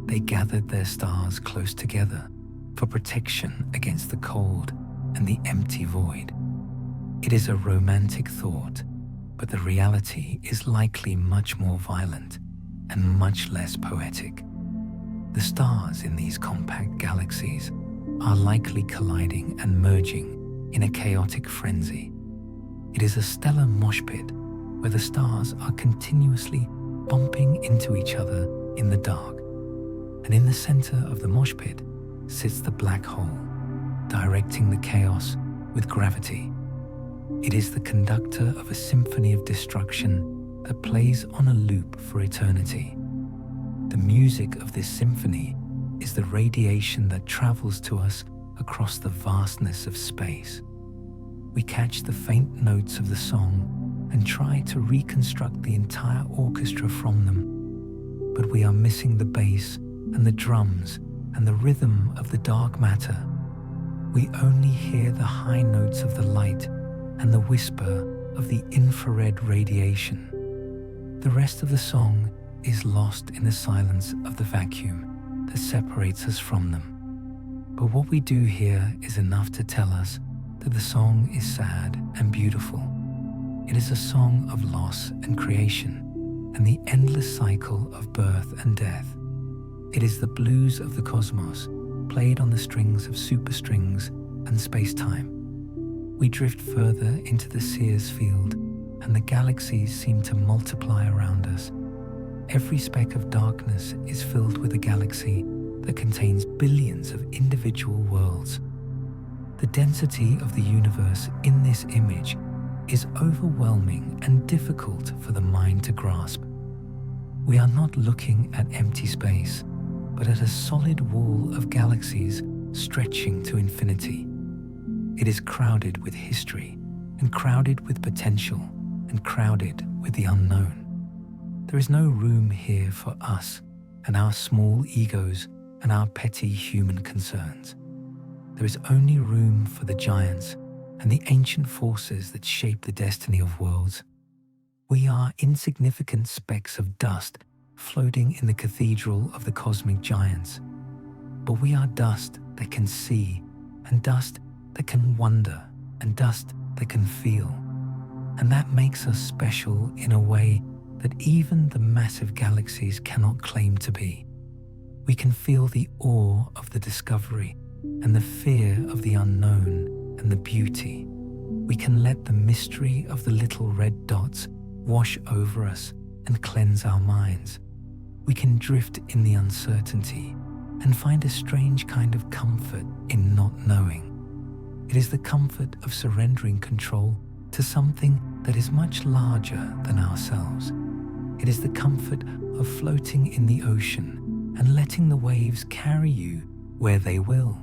They gathered their stars close together for protection against the cold and the empty void. It is a romantic thought, but the reality is likely much more violent and much less poetic. The stars in these compact galaxies are likely colliding and merging in a chaotic frenzy. It is a stellar mosh pit where the stars are continuously bumping into each other in the dark. And in the center of the mosh pit sits the black hole, directing the chaos with gravity. It is the conductor of a symphony of destruction that plays on a loop for eternity. The music of this symphony is the radiation that travels to us across the vastness of space. We catch the faint notes of the song and try to reconstruct the entire orchestra from them, but we are missing the bass and the drums and the rhythm of the dark matter. We only hear the high notes of the light and the whisper of the infrared radiation. The rest of the song is lost in the silence of the vacuum that separates us from them. But what we do hear is enough to tell us that the song is sad and beautiful. It is a song of loss and creation and the endless cycle of birth and death. It is the blues of the cosmos played on the strings of superstrings and space-time. We drift further into the CEERS field and the galaxies seem to multiply around us. Every speck of darkness is filled with a galaxy that contains billions of individual worlds. The density of the universe in this image is overwhelming and difficult for the mind to grasp. We are not looking at empty space, but at a solid wall of galaxies stretching to infinity. It is crowded with history, and crowded with potential, and crowded with the unknown. There is no room here for us and our small egos and our petty human concerns. There is only room for the giants and the ancient forces that shape the destiny of worlds. We are insignificant specks of dust floating in the cathedral of the cosmic giants. But we are dust that can see, and dust that can wonder, and dust that can feel. And that makes us special in a way that even the massive galaxies cannot claim to be. We can feel the awe of the discovery and the fear of the unknown and the beauty. We can let the mystery of the little red dots wash over us and cleanse our minds. We can drift in the uncertainty and find a strange kind of comfort in not knowing. It is the comfort of surrendering control to something that is much larger than ourselves. It is the comfort of floating in the ocean and letting the waves carry you where they will.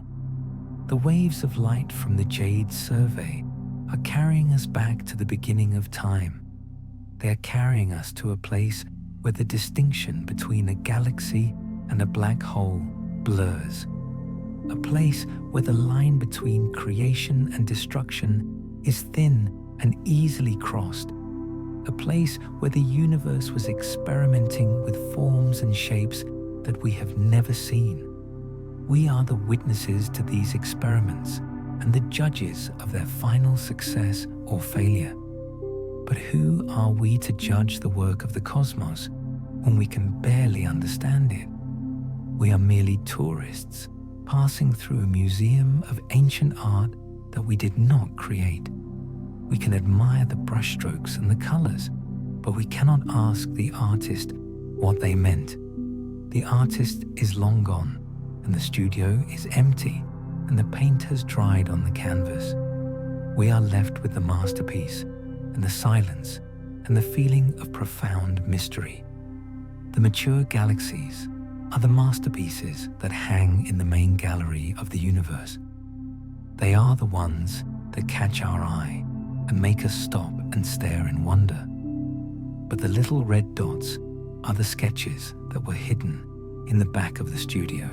The waves of light from the JADES survey are carrying us back to the beginning of time. They are carrying us to a place where the distinction between a galaxy and a black hole blurs. a place where the line between creation and destruction is thin and easily crossed, a place where the universe was experimenting with forms and shapes that we have never seen. We are the witnesses to these experiments and the judges of their final success or failure. But who are we to judge the work of the cosmos when we can barely understand it? We are merely tourists passing through a museum of ancient art that we did not create. We can admire the brushstrokes and the colors, but we cannot ask the artist what they meant. The artist is long gone, and the studio is empty, and the paint has dried on the canvas. We are left with the masterpiece, and the silence, and the feeling of profound mystery. The mature galaxies are the masterpieces that hang in the main gallery of the universe. They are the ones that catch our eye and make us stop and stare in wonder. But the little red dots are the sketches that were hidden in the back of the studio.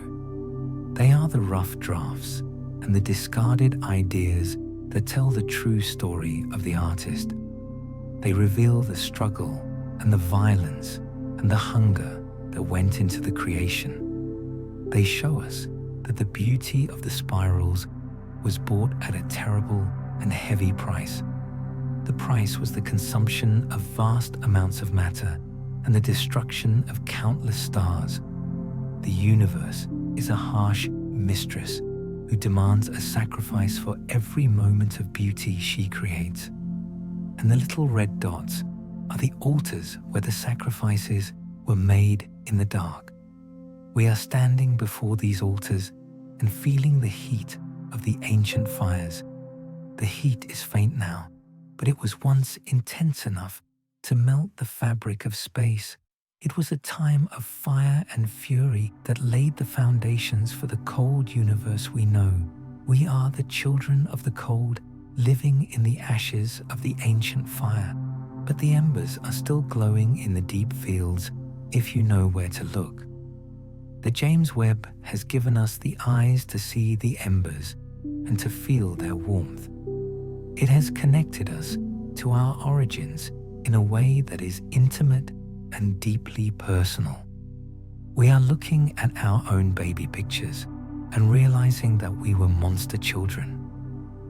They are the rough drafts and the discarded ideas that tell the true story of the artist. They reveal the struggle and the violence and the hunger that went into the creation. They show us that the beauty of the spirals was bought at a terrible and heavy price. The price was the consumption of vast amounts of matter and the destruction of countless stars. The universe is a harsh mistress who demands a sacrifice for every moment of beauty she creates. And the little red dots are the altars where the sacrifices were made in the dark. We are standing before these altars and feeling the heat of the ancient fires. The heat is faint now, but it was once intense enough to melt the fabric of space. It was a time of fire and fury that laid the foundations for the cold universe we know. We are the children of the cold, living in the ashes of the ancient fire. But the embers are still glowing in the deep fields if you know where to look. The James Webb has given us the eyes to see the embers and to feel their warmth. It has connected us to our origins in a way that is intimate and deeply personal. We are looking at our own baby pictures and realizing that we were monster children.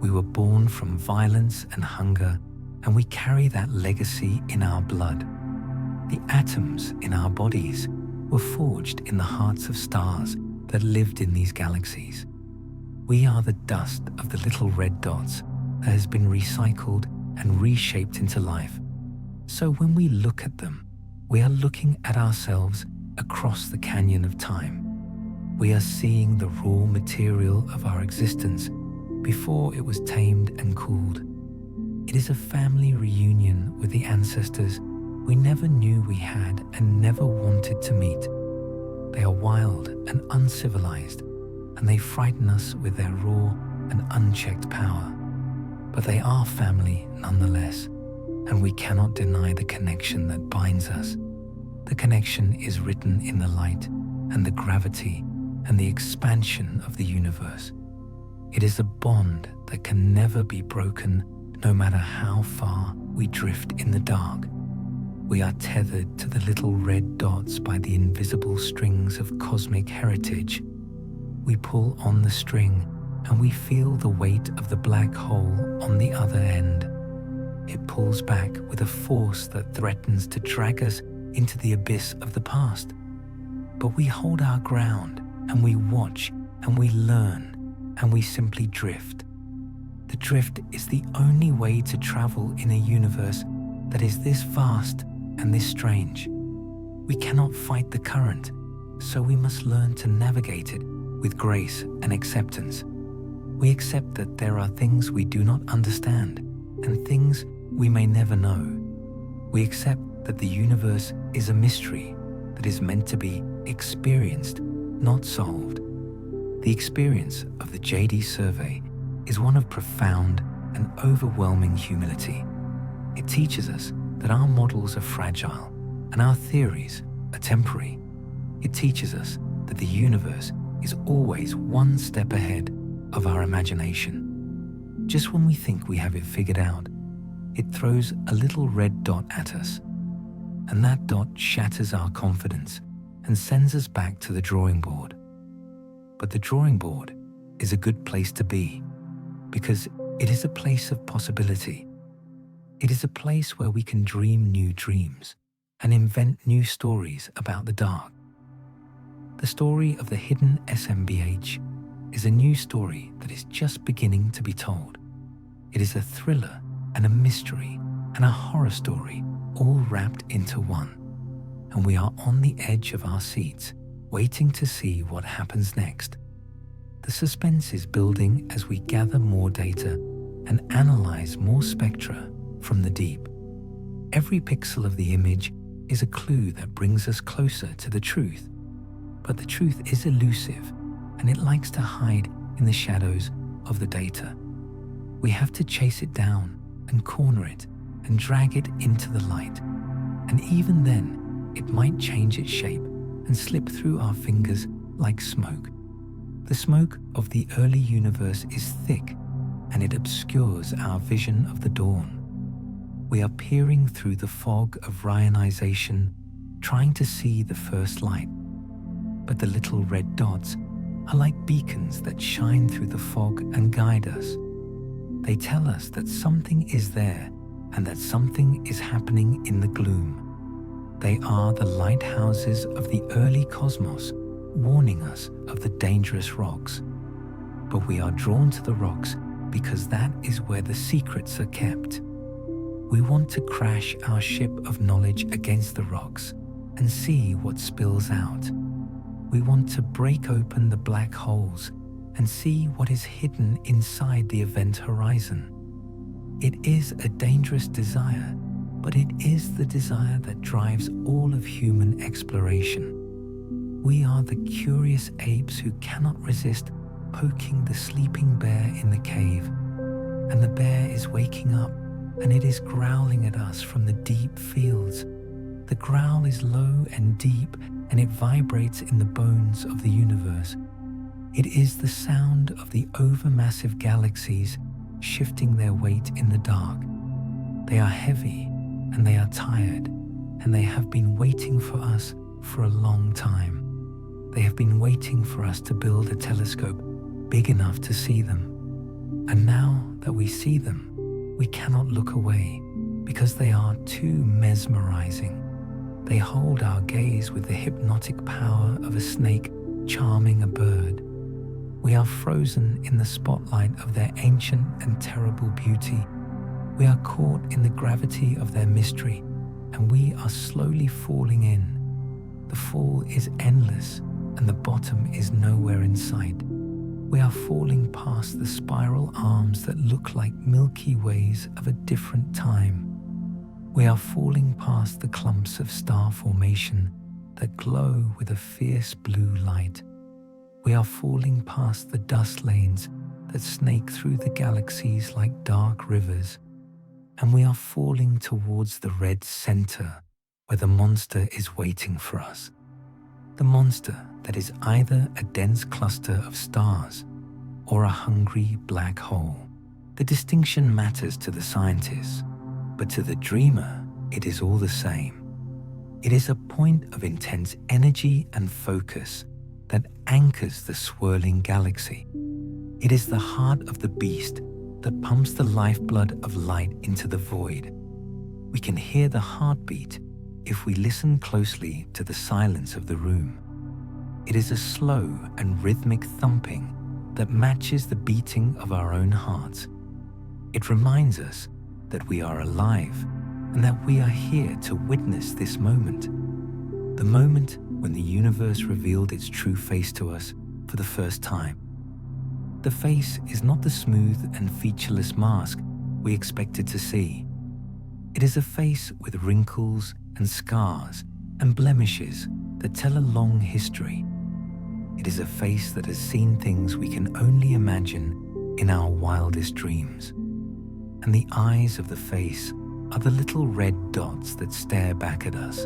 We were born from violence and hunger, and we carry that legacy in our blood. The atoms in our bodies were forged in the hearts of stars that lived in these galaxies. We are the dust of the little red dots that has been recycled and reshaped into life. So when we look at them, we are looking at ourselves across the canyon of time. We are seeing the raw material of our existence before it was tamed and cooled. It is a family reunion with the ancestors we never knew we had and never wanted to meet. They are wild and uncivilized, and they frighten us with their raw and unchecked power. But they are family nonetheless, and we cannot deny the connection that binds us. The connection is written in the light and the gravity and the expansion of the universe. It is a bond that can never be broken, no matter how far we drift in the dark. We are tethered to the little red dots by the invisible strings of cosmic heritage. We pull on the string and we feel the weight of the black hole on the other end. It pulls back with a force that threatens to drag us into the abyss of the past. But we hold our ground and we watch and we learn and we simply drift. The drift is the only way to travel in a universe that is this vast and this strange. We cannot fight the current, so we must learn to navigate it with grace and acceptance. We accept that there are things we do not understand and things we may never know. We accept that the universe is a mystery that is meant to be experienced, not solved. The experience of the JADES survey is one of profound and overwhelming humility. It teaches us that our models are fragile and our theories are temporary. It teaches us that the universe is always one step ahead of our imagination. Just when we think we have it figured out, it throws a little red dot at us, and that dot shatters our confidence and sends us back to the drawing board. But the drawing board is a good place to be, because it is a place of possibility. It is a place where we can dream new dreams and invent new stories about the dark. The story of the hidden SMBH is a new story that is just beginning to be told. It is a thriller and a mystery and a horror story all wrapped into one. And we are on the edge of our seats, waiting to see what happens next. The suspense is building as we gather more data and analyze more spectra from the deep. Every pixel of the image is a clue that brings us closer to the truth. But the truth is elusive, and it likes to hide in the shadows of the data. We have to chase it down and corner it and drag it into the light. And even then, it might change its shape and slip through our fingers like smoke. The smoke of the early universe is thick, and it obscures our vision of the dawn. We are peering through the fog of reionization, trying to see the first light. But the little red dots are like beacons that shine through the fog and guide us. They tell us that something is there and that something is happening in the gloom. They are the lighthouses of the early cosmos, warning us of the dangerous rocks. But we are drawn to the rocks because that is where the secrets are kept. We want to crash our ship of knowledge against the rocks and see what spills out. We want to break open the black holes and see what is hidden inside the event horizon. It is a dangerous desire, but it is the desire that drives all of human exploration. We are the curious apes who cannot resist poking the sleeping bear in the cave, and the bear is waking up and it is growling at us from the deep fields. The growl is low and deep, and it vibrates in the bones of the universe. It is the sound of the overmassive galaxies shifting their weight in the dark. They are heavy and they are tired, and they have been waiting for us for a long time. They have been waiting for us to build a telescope big enough to see them. And now that we see them, we cannot look away because they are too mesmerizing. They hold our gaze with the hypnotic power of a snake charming a bird. We are frozen in the spotlight of their ancient and terrible beauty. We are caught in the gravity of their mystery, and we are slowly falling in. The fall is endless, and the bottom is nowhere in sight. We are falling past the spiral arms that look like Milky Ways of a different time. We are falling past the clumps of star formation that glow with a fierce blue light. We are falling past the dust lanes that snake through the galaxies like dark rivers. And we are falling towards the red center where the monster is waiting for us. The monster that is either a dense cluster of stars or a hungry black hole. The distinction matters to the scientists, but to the dreamer, it is all the same. It is a point of intense energy and focus that anchors the swirling galaxy. It is the heart of the beast that pumps the lifeblood of light into the void. We can hear the heartbeat if we listen closely to the silence of the room. It is a slow and rhythmic thumping that matches the beating of our own hearts. It reminds us that we are alive and that we are here to witness this moment. The moment when the universe revealed its true face to us for the first time. The face is not the smooth and featureless mask we expected to see. It is a face with wrinkles and scars and blemishes that tell a long history. It is a face that has seen things we can only imagine in our wildest dreams. And the eyes of the face are the little red dots that stare back at us.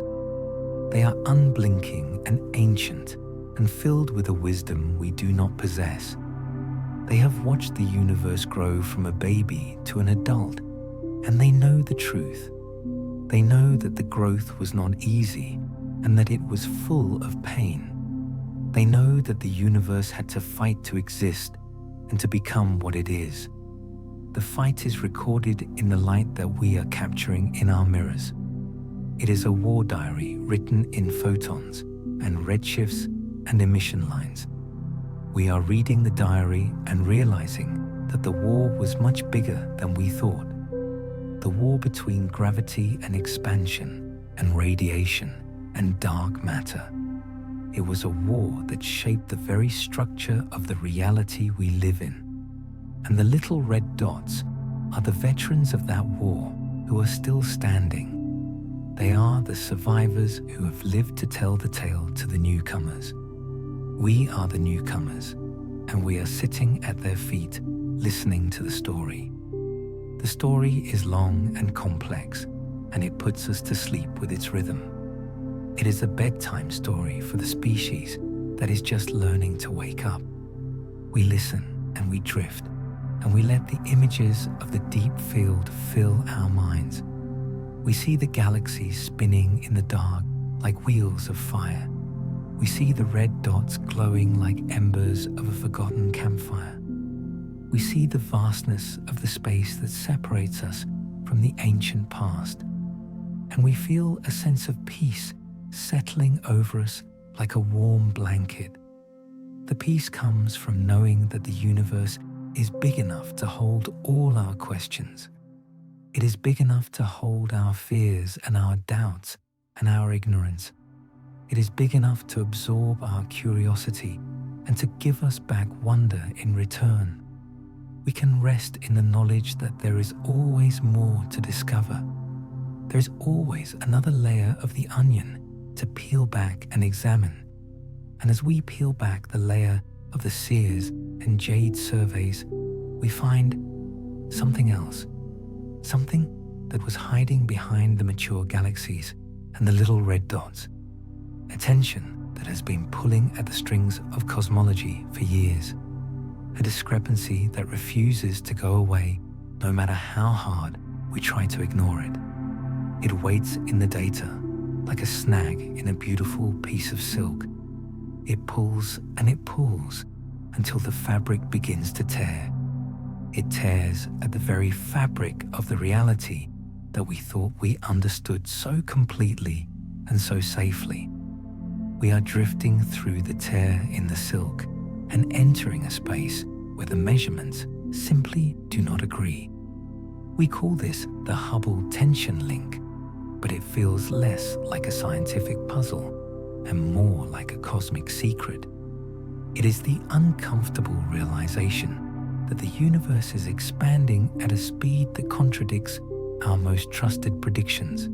They are unblinking and ancient, and filled with a wisdom we do not possess. They have watched the universe grow from a baby to an adult, and they know the truth. They know that the growth was not easy and that it was full of pain. They know that the universe had to fight to exist and to become what it is. The fight is recorded in the light that we are capturing in our mirrors. It is a war diary written in photons and redshifts and emission lines. We are reading the diary and realizing that the war was much bigger than we thought. The war between gravity and expansion and radiation and dark matter. It was a war that shaped the very structure of the reality we live in. And the little red dots are the veterans of that war who are still standing. They are the survivors who have lived to tell the tale to the newcomers. We are the newcomers, and we are sitting at their feet, listening to the story. The story is long and complex, and it puts us to sleep with its rhythm. It is a bedtime story for the species that is just learning to wake up. We listen and we drift, and we let the images of the deep field fill our minds. We see the galaxies spinning in the dark like wheels of fire. We see the red dots glowing like embers of a forgotten campfire. We see the vastness of the space that separates us from the ancient past, and we feel a sense of peace settling over us like a warm blanket. The peace comes from knowing that the universe is big enough to hold all our questions. It is big enough to hold our fears and our doubts and our ignorance. It is big enough to absorb our curiosity and to give us back wonder in return. We can rest in the knowledge that there is always more to discover. There is always another layer of the onion to peel back and examine. And as we peel back the layer of the SEERS and JADES surveys, we find something else, something that was hiding behind the mature galaxies and the little red dots, a tension that has been pulling at the strings of cosmology for years, a discrepancy that refuses to go away no matter how hard we try to ignore it. It waits in the data like a snag in a beautiful piece of silk. It pulls and it pulls until the fabric begins to tear. It tears at the very fabric of the reality that we thought we understood so completely and so safely. We are drifting through the tear in the silk and entering a space where the measurements simply do not agree. We call this the Hubble tension link, but it feels less like a scientific puzzle and more like a cosmic secret. It is the uncomfortable realization that the universe is expanding at a speed that contradicts our most trusted predictions.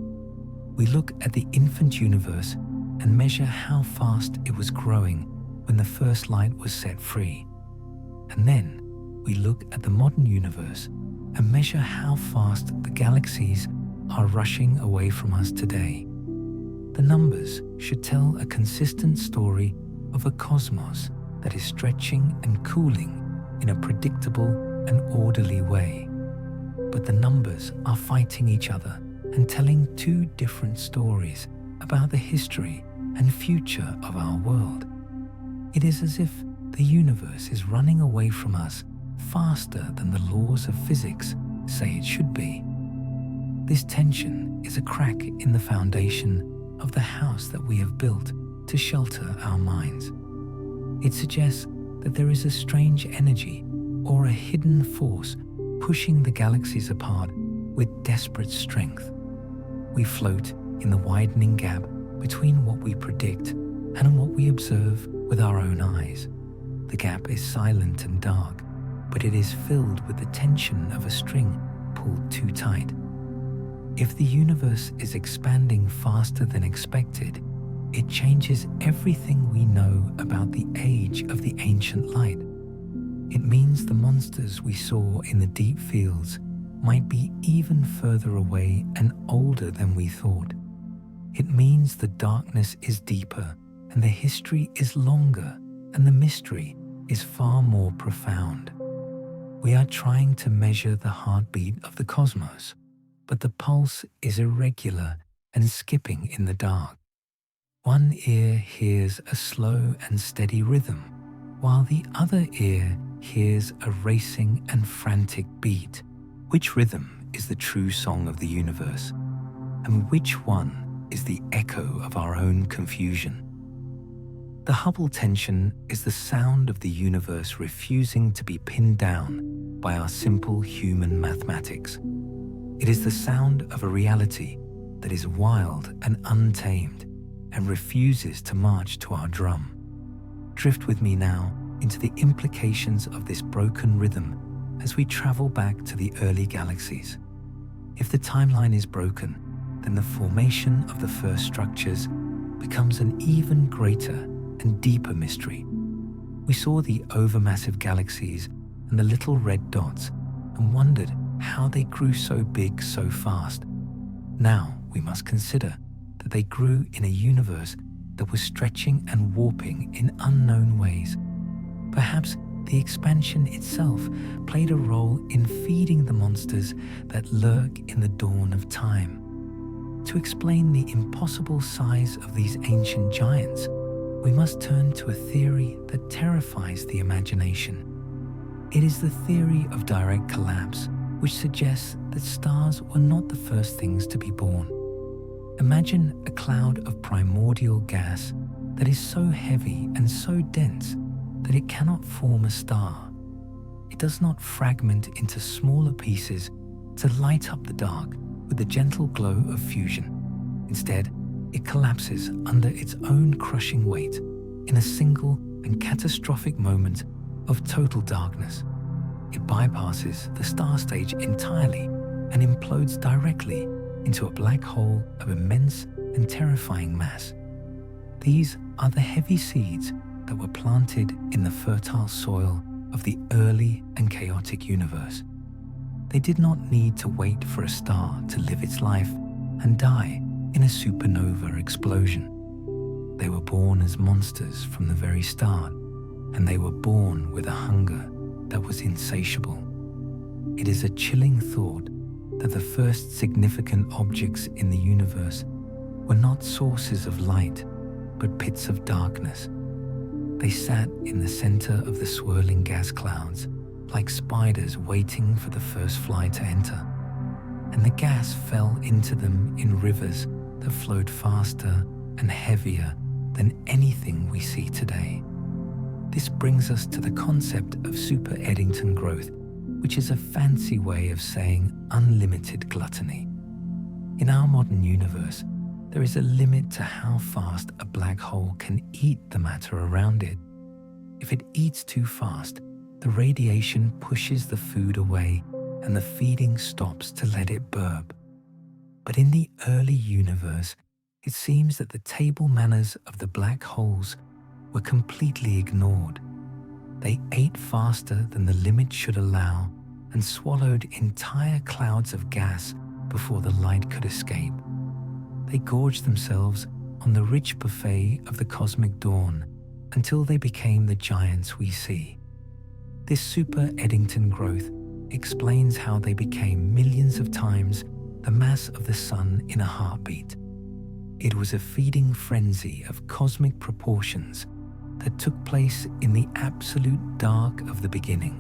We look at the infant universe and measure how fast it was growing when the first light was set free. And then we look at the modern universe and measure how fast the galaxies are rushing away from us today. The numbers should tell a consistent story of a cosmos that is stretching and cooling in a predictable and orderly way. But the numbers are fighting each other and telling two different stories about the history and future of our world. It is as if the universe is running away from us faster than the laws of physics say it should be. This tension is a crack in the foundation of the house that we have built to shelter our minds. It suggests that there is a strange energy or a hidden force pushing the galaxies apart with desperate strength. We float in the widening gap between what we predict and what we observe with our own eyes. The gap is silent and dark, but it is filled with the tension of a string pulled too tight. If the universe is expanding faster than expected, it changes everything we know about the age of the ancient light. It means the monsters we saw in the deep fields might be even further away and older than we thought. It means the darkness is deeper and the history is longer and the mystery is far more profound. We are trying to measure the heartbeat of the cosmos, but the pulse is irregular and skipping in the dark. One ear hears a slow and steady rhythm, while the other ear hears a racing and frantic beat. Which rhythm is the true song of the universe? And which one is the echo of our own confusion? The Hubble tension is the sound of the universe refusing to be pinned down by our simple human mathematics. It is the sound of a reality that is wild and untamed and refuses to march to our drum. Drift with me now into the implications of this broken rhythm as we travel back to the early galaxies. If the timeline is broken, then the formation of the first structures becomes an even greater and deeper mystery. We saw the overmassive galaxies and the little red dots and wondered how they grew so big so fast. Now we must consider that they grew in a universe that was stretching and warping in unknown ways. Perhaps the expansion itself played a role in feeding the monsters that lurk in the dawn of time. To explain the impossible size of these ancient giants, we must turn to a theory that terrifies the imagination. It is the theory of direct collapse, which suggests that stars were not the first things to be born. Imagine a cloud of primordial gas that is so heavy and so dense that it cannot form a star. It does not fragment into smaller pieces to light up the dark with the gentle glow of fusion. Instead, it collapses under its own crushing weight in a single and catastrophic moment of total darkness. It bypasses the star stage entirely and implodes directly into a black hole of immense and terrifying mass. These are the heavy seeds that were planted in the fertile soil of the early and chaotic universe. They did not need to wait for a star to live its life and die in a supernova explosion. They were born as monsters from the very start, and they were born with a hunger that was insatiable. It is a chilling thought that the first significant objects in the universe were not sources of light, but pits of darkness. They sat in the center of the swirling gas clouds, like spiders waiting for the first fly to enter, and the gas fell into them in rivers that flowed faster and heavier than anything we see today. This brings us to the concept of super-Eddington growth, which is a fancy way of saying unlimited gluttony. In our modern universe, there is a limit to how fast a black hole can eat the matter around it. If it eats too fast, the radiation pushes the food away and the feeding stops to let it burp. But in the early universe, it seems that the table manners of the black holes were completely ignored. They ate faster than the limit should allow and swallowed entire clouds of gas before the light could escape. They gorged themselves on the rich buffet of the cosmic dawn until they became the giants we see. This super-Eddington growth explains how they became millions of times the mass of the sun in a heartbeat. It was a feeding frenzy of cosmic proportions that took place in the absolute dark of the beginning.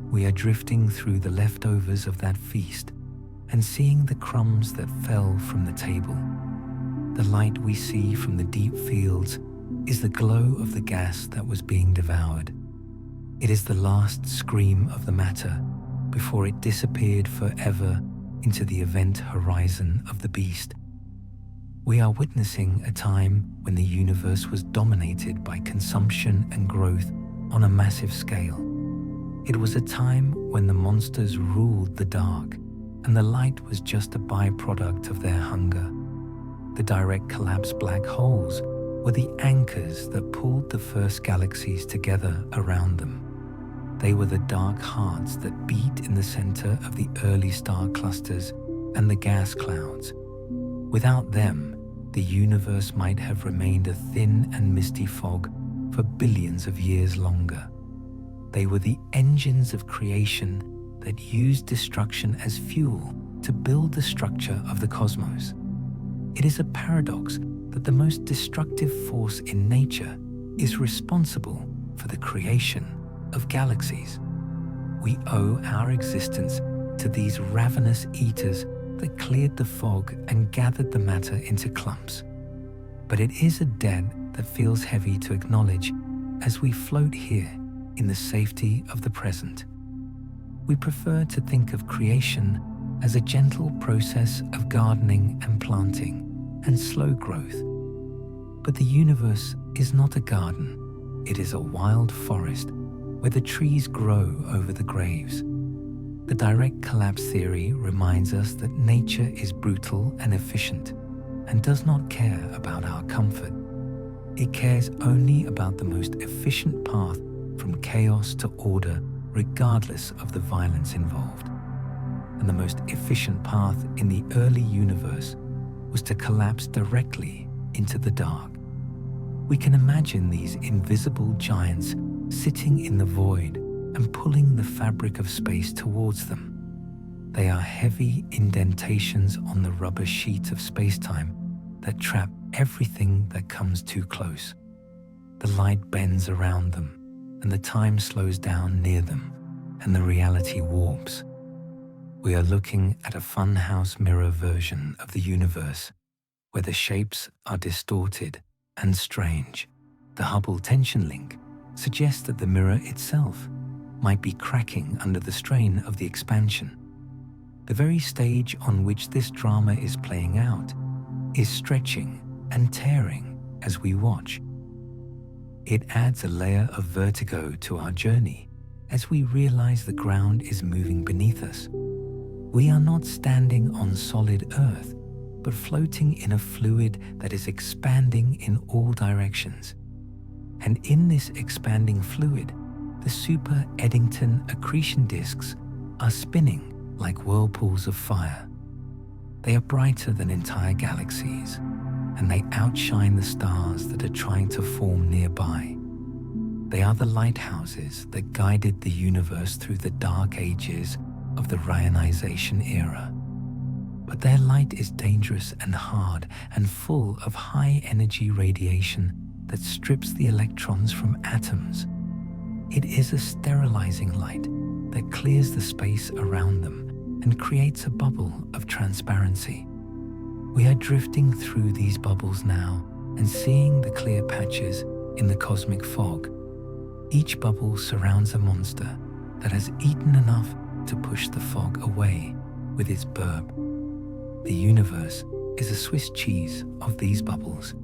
We are drifting through the leftovers of that feast and seeing the crumbs that fell from the table. The light we see from the deep fields is the glow of the gas that was being devoured. It is the last scream of the matter before it disappeared forever into the event horizon of the beast. We are witnessing a time when the universe was dominated by consumption and growth on a massive scale. It was a time when the monsters ruled the dark, and the light was just a byproduct of their hunger. The direct collapse black holes were the anchors that pulled the first galaxies together around them. They were the dark hearts that beat in the center of the early star clusters and the gas clouds. Without them, the universe might have remained a thin and misty fog for billions of years longer. They were the engines of creation that used destruction as fuel to build the structure of the cosmos. It is a paradox that the most destructive force in nature is responsible for the creation of galaxies. We owe our existence to these ravenous eaters that cleared the fog and gathered the matter into clumps. But it is a debt that feels heavy to acknowledge as we float here in the safety of the present. We prefer to think of creation as a gentle process of gardening and planting and slow growth. But the universe is not a garden. It is a wild forest where the trees grow over the graves. The direct collapse theory reminds us that nature is brutal and efficient and does not care about our comfort. It cares only about the most efficient path from chaos to order, regardless of the violence involved. And the most efficient path in the early universe was to collapse directly into the dark. We can imagine these invisible giants sitting in the void and pulling the fabric of space towards them. They are heavy indentations on the rubber sheet of space-time that trap everything that comes too close. The light bends around them, and the time slows down near them, and the reality warps. We are looking at a funhouse mirror version of the universe, where the shapes are distorted and strange. The Hubble tension link suggests that the mirror itself might be cracking under the strain of the expansion. The very stage on which this drama is playing out is stretching and tearing as we watch. It adds a layer of vertigo to our journey as we realize the ground is moving beneath us. We are not standing on solid Earth, but floating in a fluid that is expanding in all directions. And in this expanding fluid, the super-Eddington accretion disks are spinning like whirlpools of fire. They are brighter than entire galaxies, and they outshine the stars that are trying to form nearby. They are the lighthouses that guided the universe through the dark ages of the reionization era. But their light is dangerous and hard and full of high-energy radiation that strips the electrons from atoms. It is a sterilizing light that clears the space around them and creates a bubble of transparency. We are drifting through these bubbles now and seeing the clear patches in the cosmic fog. Each bubble surrounds a monster that has eaten enough to push the fog away with its burp. The universe is a Swiss cheese of these bubbles,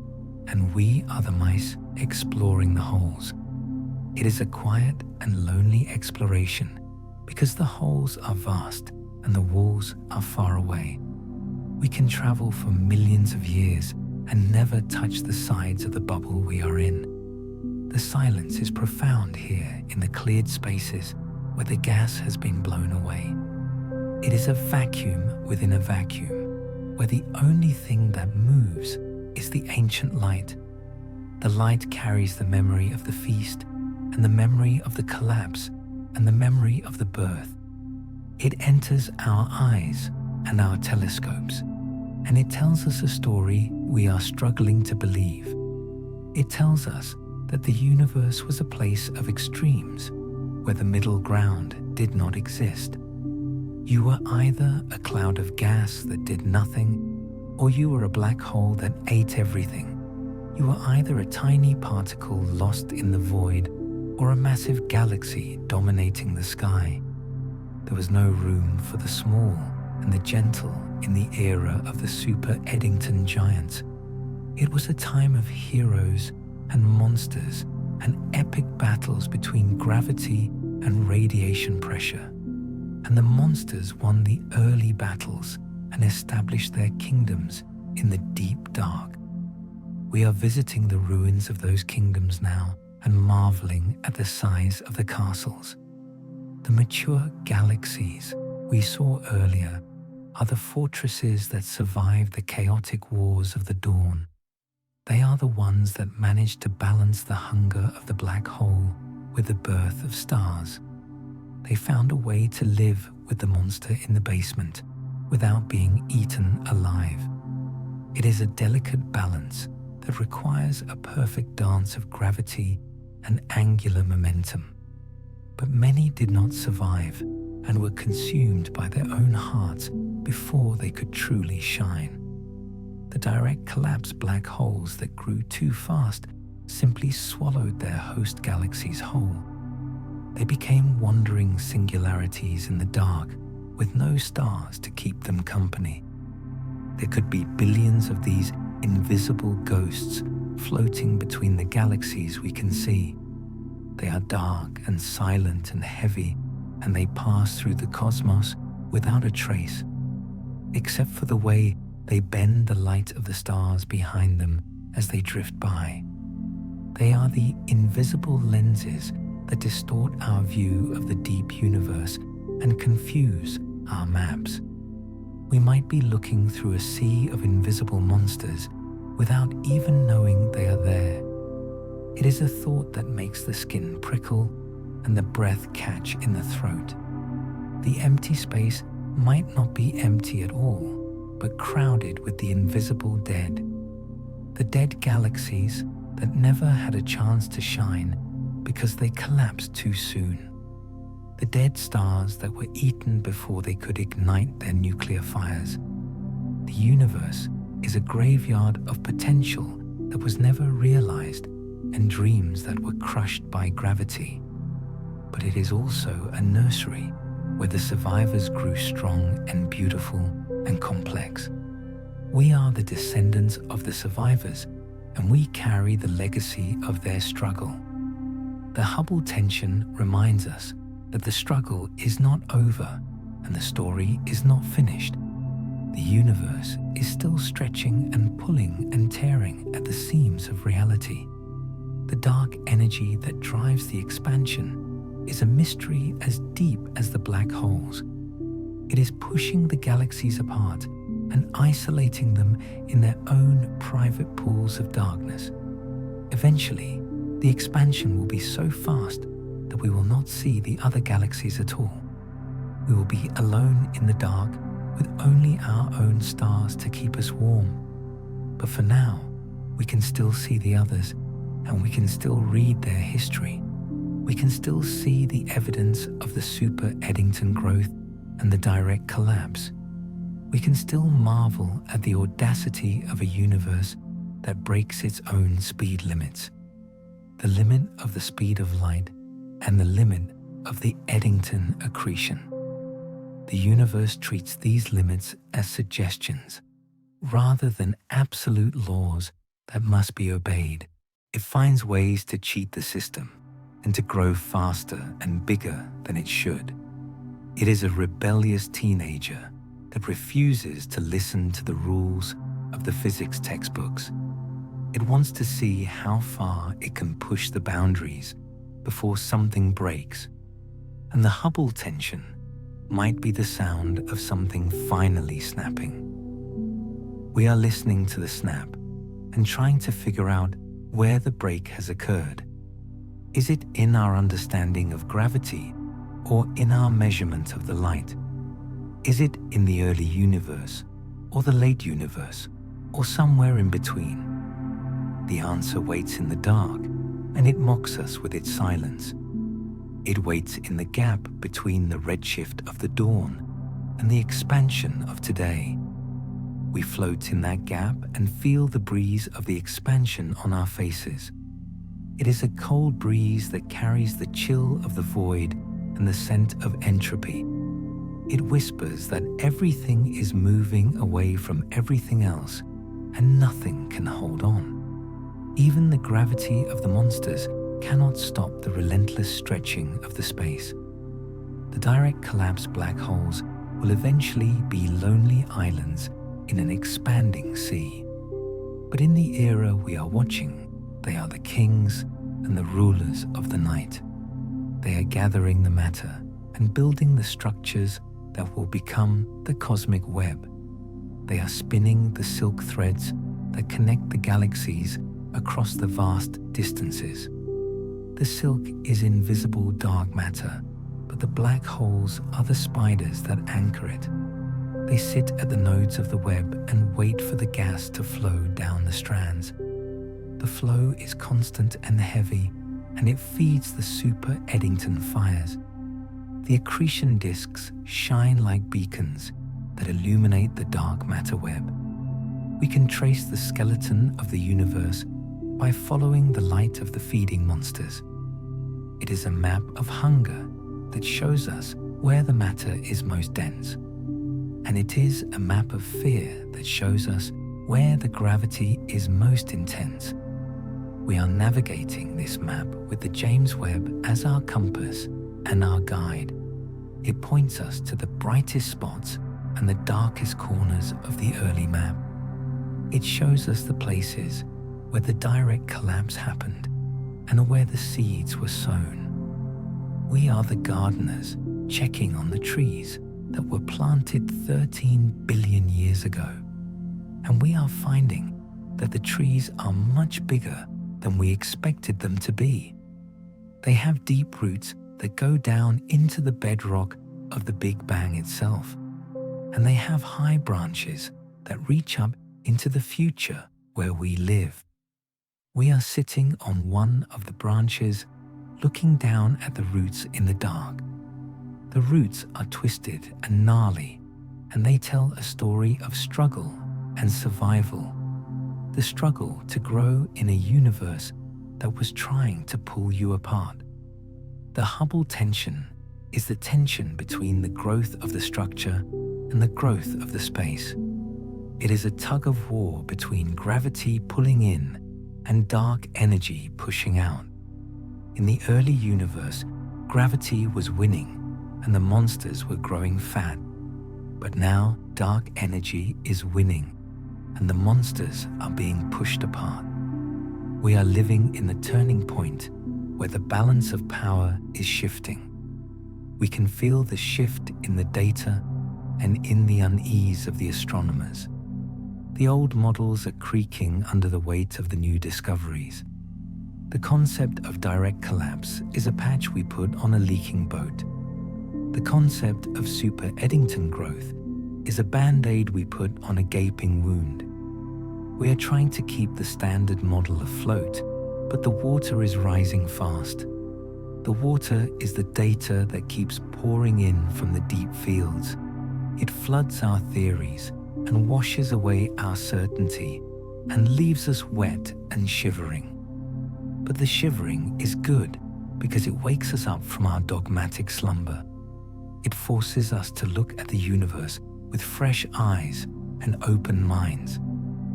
and we are the mice exploring the holes. It is a quiet and lonely exploration because the holes are vast and the walls are far away. We can travel for millions of years and never touch the sides of the bubble we are in. The silence is profound here in the cleared spaces where the gas has been blown away. It is a vacuum within a vacuum, where the only thing that moves is the ancient light. The light carries the memory of the feast and the memory of the collapse and the memory of the birth. It enters our eyes and our telescopes, and it tells us a story we are struggling to believe. It tells us that the universe was a place of extremes, where the middle ground did not exist. You were either a cloud of gas that did nothing, or you were a black hole that ate everything. You were either a tiny particle lost in the void, or a massive galaxy dominating the sky. There was no room for the small and the gentle in the era of the super-Eddington giants. It was a time of heroes and monsters and epic battles between gravity and radiation pressure. And the monsters won the early battles and established their kingdoms in the deep dark. We are visiting the ruins of those kingdoms now and marveling at the size of the castles. The mature galaxies we saw earlier are the fortresses that survive the chaotic wars of the dawn. They are the ones that manage to balance the hunger of the black hole with the birth of stars. They found a way to live with the monster in the basement without being eaten alive. It is a delicate balance that requires a perfect dance of gravity and angular momentum. But many did not survive and were consumed by their own hearts before they could truly shine. The direct collapse black holes that grew too fast simply swallowed their host galaxies whole. They became wandering singularities in the dark with no stars to keep them company. There could be billions of these invisible ghosts floating between the galaxies we can see. They are dark and silent and heavy, and they pass through the cosmos without a trace, except for the way they bend the light of the stars behind them as they drift by. They are the invisible lenses that distort our view of the deep universe and confuse our maps. We might be looking through a sea of invisible monsters without even knowing they are there. It is a thought that makes the skin prickle and the breath catch in the throat. The empty space might not be empty at all, but crowded with the invisible dead. The dead galaxies that never had a chance to shine because they collapsed too soon. The dead stars that were eaten before they could ignite their nuclear fires. The universe is a graveyard of potential that was never realized and dreams that were crushed by gravity. But it is also a nursery where the survivors grew strong and beautiful and complex. We are the descendants of the survivors, and we carry the legacy of their struggle. The Hubble tension reminds us that the struggle is not over and the story is not finished. The universe is still stretching and pulling and tearing at the seams of reality. The dark energy that drives the expansion is a mystery as deep as the black holes. It is pushing the galaxies apart and isolating them in their own private pools of darkness. Eventually, the expansion will be so fast that we will not see the other galaxies at all. We will be alone in the dark with only our own stars to keep us warm. But for now, we can still see the others, and we can still read their history. We can still see the evidence of the super-Eddington growth and the direct collapse. We can still marvel at the audacity of a universe that breaks its own speed limits. The limit of the speed of light and the limit of the Eddington accretion. The universe treats these limits as suggestions rather than absolute laws that must be obeyed. It finds ways to cheat the system and to grow faster and bigger than it should. It is a rebellious teenager that refuses to listen to the rules of the physics textbooks. It wants to see how far it can push the boundaries before something breaks. And the Hubble tension might be the sound of something finally snapping. We are listening to the snap and trying to figure out where the break has occurred. Is it in our understanding of gravity or in our measurement of the light? Is it in the early universe or the late universe or somewhere in between? The answer waits in the dark, and it mocks us with its silence. It waits in the gap between the redshift of the dawn and the expansion of today. We float in that gap and feel the breeze of the expansion on our faces. It is a cold breeze that carries the chill of the void and the scent of entropy. It whispers that everything is moving away from everything else and nothing can hold on. Even the gravity of the monsters cannot stop the relentless stretching of the space. The direct collapse black holes will eventually be lonely islands in an expanding sea. But in the era we are watching, they are the kings and the rulers of the night. They are gathering the matter and building the structures that will become the cosmic web. They are spinning the silk threads that connect the galaxies across the vast distances. The silk is invisible dark matter, but the black holes are the spiders that anchor it. They sit at the nodes of the web and wait for the gas to flow down the strands. The flow is constant and heavy, and it feeds the super-Eddington fires. The accretion disks shine like beacons that illuminate the dark matter web. We can trace the skeleton of the universe by following the light of the feeding monsters. It is a map of hunger that shows us where the matter is most dense. And it is a map of fear that shows us where the gravity is most intense. We are navigating this map with the James Webb as our compass and our guide. It points us to the brightest spots and the darkest corners of the early map. It shows us the places where the direct collapse happened and where the seeds were sown. We are the gardeners checking on the trees that were planted 13 billion years ago. And we are finding that the trees are much bigger than we expected them to be. They have deep roots that go down into the bedrock of the Big Bang itself. And they have high branches that reach up into the future where we live. We are sitting on one of the branches, looking down at the roots in the dark. The roots are twisted and gnarly, and they tell a story of struggle and survival. The struggle to grow in a universe that was trying to pull you apart. The Hubble tension is the tension between the growth of the structure and the growth of the space. It is a tug of war between gravity pulling in and dark energy pushing out. In the early universe, gravity was winning and the monsters were growing fat. But now dark energy is winning and the monsters are being pushed apart. We are living in the turning point where the balance of power is shifting. We can feel the shift in the data and in the unease of the astronomers. The old models are creaking under the weight of the new discoveries. The concept of direct collapse is a patch we put on a leaking boat. The concept of super-Eddington growth is a band-aid we put on a gaping wound. We are trying to keep the standard model afloat, but the water is rising fast. The water is the data that keeps pouring in from the deep fields. It floods our theories and washes away our certainty and leaves us wet and shivering. But the shivering is good because it wakes us up from our dogmatic slumber. It forces us to look at the universe with fresh eyes and open minds.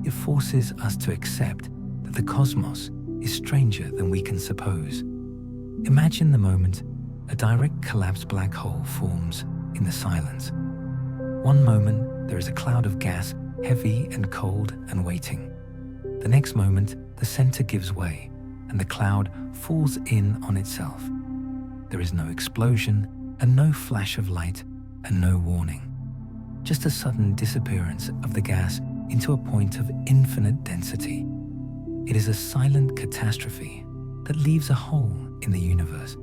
It forces us to accept that the cosmos is stranger than we can suppose. Imagine the moment a direct collapse black hole forms in the silence. One moment there is a cloud of gas, heavy and cold and waiting. The next moment the center gives way and the cloud falls in on itself. There is no explosion and no flash of light and no warning. Just a sudden disappearance of the gas into a point of infinite density. It is a silent catastrophe that leaves a hole in the universe,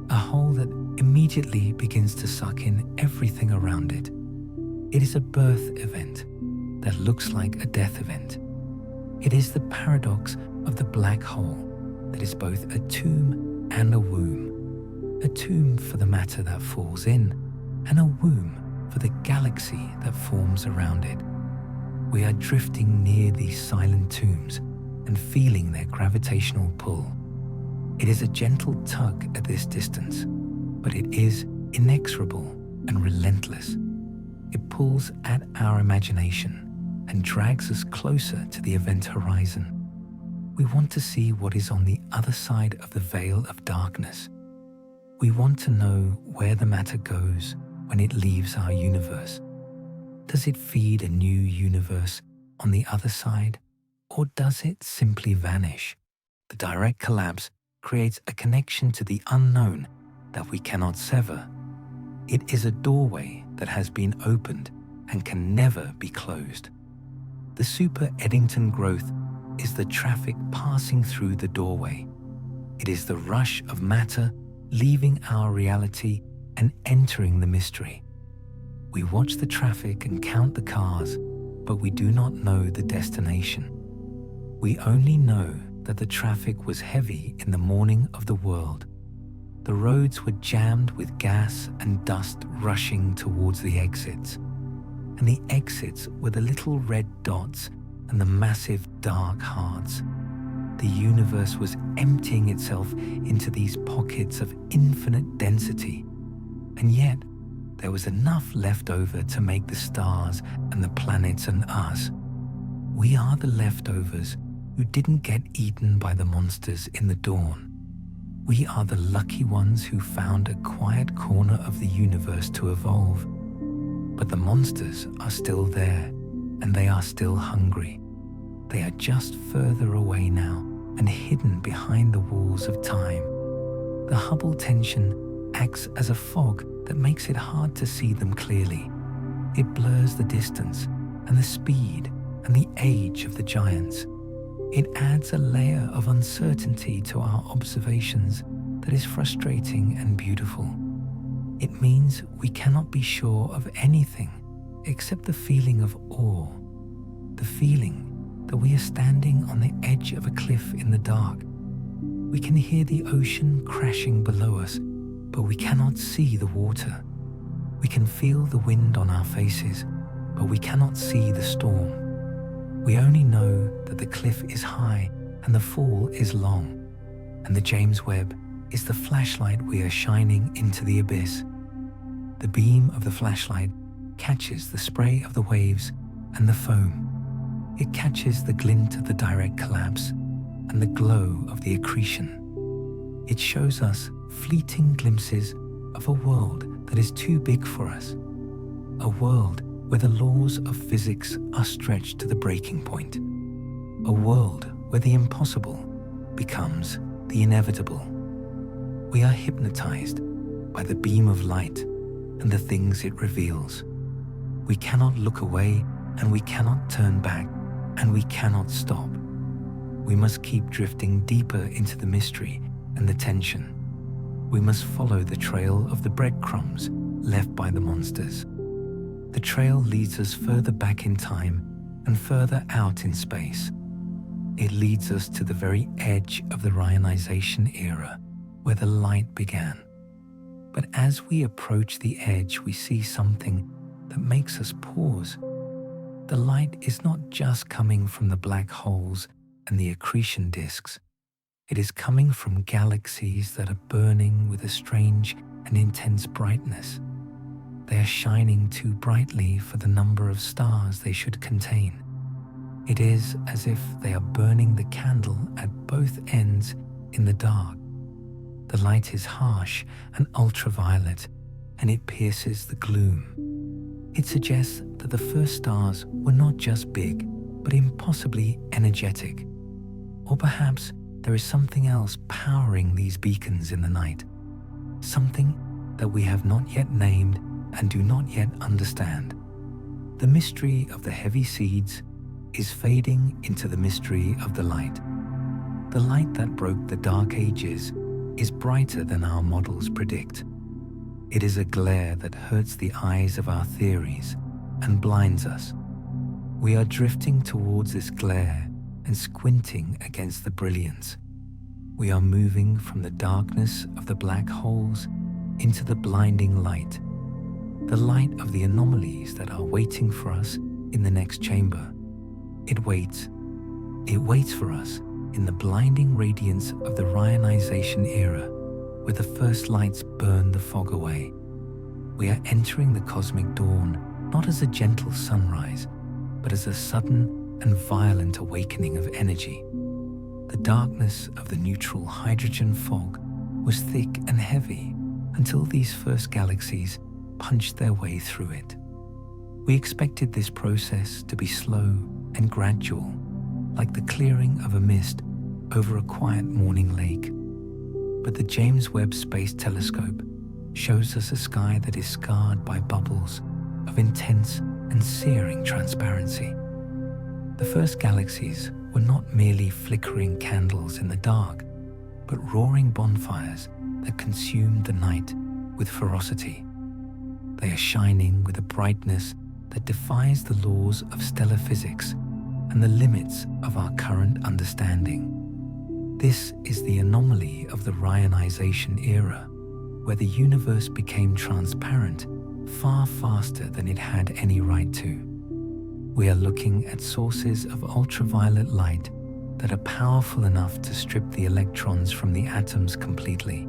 a hole that immediately begins to suck in everything around it. It is a birth event that looks like a death event. It is the paradox of the black hole that is both a tomb and a womb. A tomb for the matter that falls in, and a womb for the galaxy that forms around it. We are drifting near these silent tombs and feeling their gravitational pull. It is a gentle tug at this distance, but it is inexorable and relentless. It pulls at our imagination and drags us closer to the event horizon. We want to see what is on the other side of the veil of darkness. We want to know where the matter goes when it leaves our universe. Does it feed a new universe on the other side, or does it simply vanish? The direct collapse creates a connection to the unknown that we cannot sever. It is a doorway that has been opened and can never be closed. The super-Eddington growth is the traffic passing through the doorway. It is the rush of matter leaving our reality and entering the mystery. We watch the traffic and count the cars, but we do not know the destination. We only know that the traffic was heavy in the morning of the world. The roads were jammed with gas and dust rushing towards the exits. And the exits were the little red dots and the massive dark hearts. The universe was emptying itself into these pockets of infinite density. And yet, there was enough left over to make the stars and the planets and us. We are the leftovers who didn't get eaten by the monsters in the dawn. We are the lucky ones who found a quiet corner of the universe to evolve. But the monsters are still there, and they are still hungry. They are just further away now and hidden behind the walls of time. The Hubble tension acts as a fog that makes it hard to see them clearly. It blurs the distance and the speed and the age of the giants. It adds a layer of uncertainty to our observations that is frustrating and beautiful. It means we cannot be sure of anything except the feeling of awe, the feeling that we are standing on the edge of a cliff in the dark. We can hear the ocean crashing below us, but we cannot see the water. We can feel the wind on our faces, but we cannot see the storm. We only know that the cliff is high and the fall is long, and the James Webb is the flashlight we are shining into the abyss. The beam of the flashlight catches the spray of the waves and the foam. It catches the glint of the direct collapse and the glow of the accretion. It shows us fleeting glimpses of a world that is too big for us, a world where the laws of physics are stretched to the breaking point, a world where the impossible becomes the inevitable. We are hypnotized by the beam of light and the things it reveals. We cannot look away, and we cannot turn back, and we cannot stop. We must keep drifting deeper into the mystery and the tension. We must follow the trail of the breadcrumbs left by the monsters. The trail leads us further back in time and further out in space. It leads us to the very edge of the reionization era, where the light began. But as we approach the edge, we see something that makes us pause. The light is not just coming from the black holes and the accretion disks. It is coming from galaxies that are burning with a strange and intense brightness. They are shining too brightly for the number of stars they should contain. It is as if they are burning the candle at both ends in the dark. The light is harsh and ultraviolet, and it pierces the gloom. It suggests that the first stars were not just big, but impossibly energetic. Or perhaps there is something else powering these beacons in the night, something that we have not yet named and do not yet understand. The mystery of the heavy seeds is fading into the mystery of the light. The light that broke the dark ages is brighter than our models predict. It is a glare that hurts the eyes of our theories and blinds us. We are drifting towards this glare and squinting against the brilliance. We are moving from the darkness of the black holes into the blinding light, the light of the anomalies that are waiting for us in the next chamber. It waits for us in the blinding radiance of the reionization era, where the first lights burn the fog away. We are entering the cosmic dawn not as a gentle sunrise, but as a sudden and violent awakening of energy. The darkness of the neutral hydrogen fog was thick and heavy until these first galaxies punched their way through it. We expected this process to be slow and gradual, like the clearing of a mist over a quiet morning lake. But the James Webb Space Telescope shows us a sky that is scarred by bubbles of intense and searing transparency. The first galaxies were not merely flickering candles in the dark, but roaring bonfires that consumed the night with ferocity. They are shining with a brightness that defies the laws of stellar physics and the limits of our current understanding. This is the anomaly of the reionization era, where the universe became transparent far faster than it had any right to. We are looking at sources of ultraviolet light that are powerful enough to strip the electrons from the atoms completely.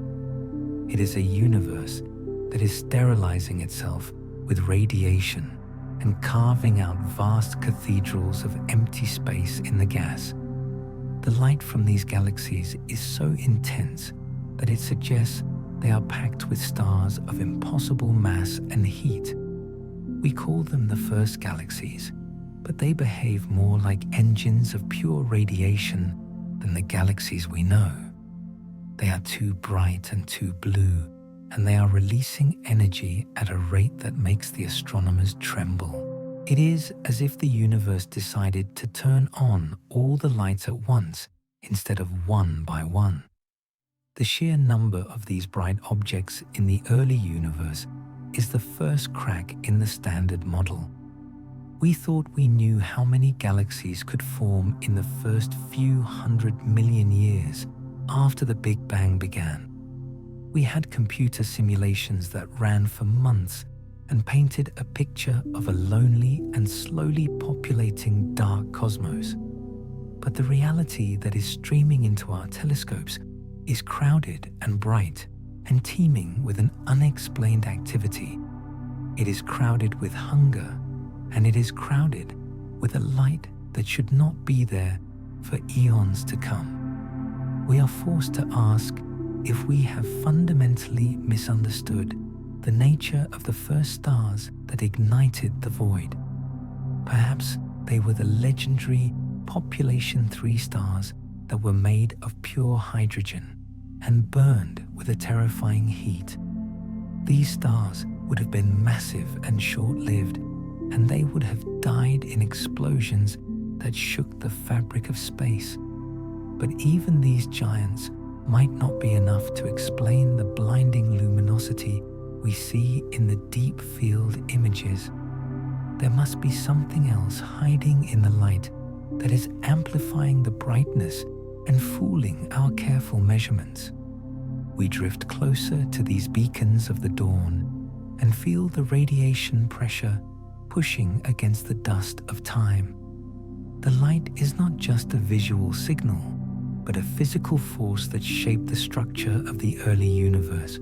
It is a universe that is sterilizing itself with radiation and carving out vast cathedrals of empty space in the gas. The light from these galaxies is so intense that it suggests they are packed with stars of impossible mass and heat. We call them the first galaxies, but they behave more like engines of pure radiation than the galaxies we know. They are too bright and too blue, and they are releasing energy at a rate that makes the astronomers tremble. It is as if the universe decided to turn on all the lights at once instead of one by one. The sheer number of these bright objects in the early universe is the first crack in the standard model. We thought we knew how many galaxies could form in the first few 100 million years after the Big Bang began. We had computer simulations that ran for months and painted a picture of a lonely and slowly populating dark cosmos. But the reality that is streaming into our telescopes is crowded and bright and teeming with an unexplained activity. It is crowded with hunger, and it is crowded with a light that should not be there for eons to come. We are forced to ask if we have fundamentally misunderstood the nature of the first stars that ignited the void. Perhaps they were the legendary population 3 stars that were made of pure hydrogen and burned with a terrifying heat. These stars would have been massive and short-lived, and they would have died in explosions that shook the fabric of space. But even these giants might not be enough to explain the blinding luminosity we see in the deep field images. There must be something else hiding in the light that is amplifying the brightness and fooling our careful measurements. We drift closer to these beacons of the dawn and feel the radiation pressure pushing against the dust of time. The light is not just a visual signal, but a physical force that shaped the structure of the early universe.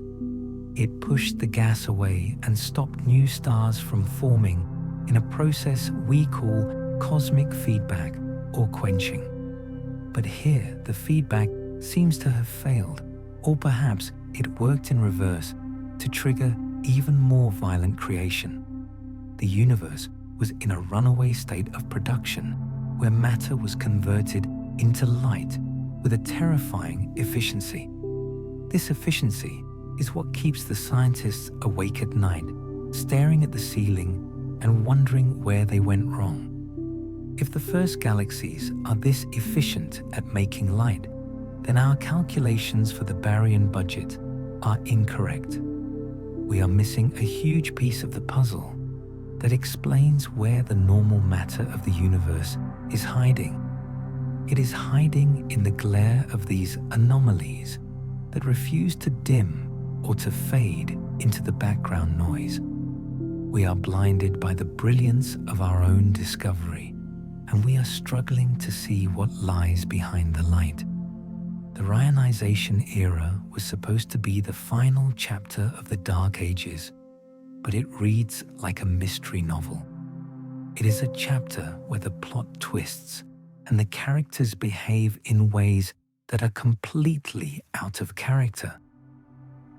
It pushed the gas away and stopped new stars from forming in a process we call cosmic feedback or quenching. But here, the feedback seems to have failed, or perhaps it worked in reverse to trigger even more violent creation. The universe was in a runaway state of production where matter was converted into light with a terrifying efficiency. This efficiency is what keeps the scientists awake at night, staring at the ceiling and wondering where they went wrong. If the first galaxies are this efficient at making light, then our calculations for the baryon budget are incorrect. We are missing a huge piece of the puzzle that explains where the normal matter of the universe is hiding. It is hiding in the glare of these anomalies that refuse to dim or to fade into the background noise. We are blinded by the brilliance of our own discovery, and we are struggling to see what lies behind the light. The reionization era was supposed to be the final chapter of the Dark Ages, but it reads like a mystery novel. It is a chapter where the plot twists and the characters behave in ways that are completely out of character.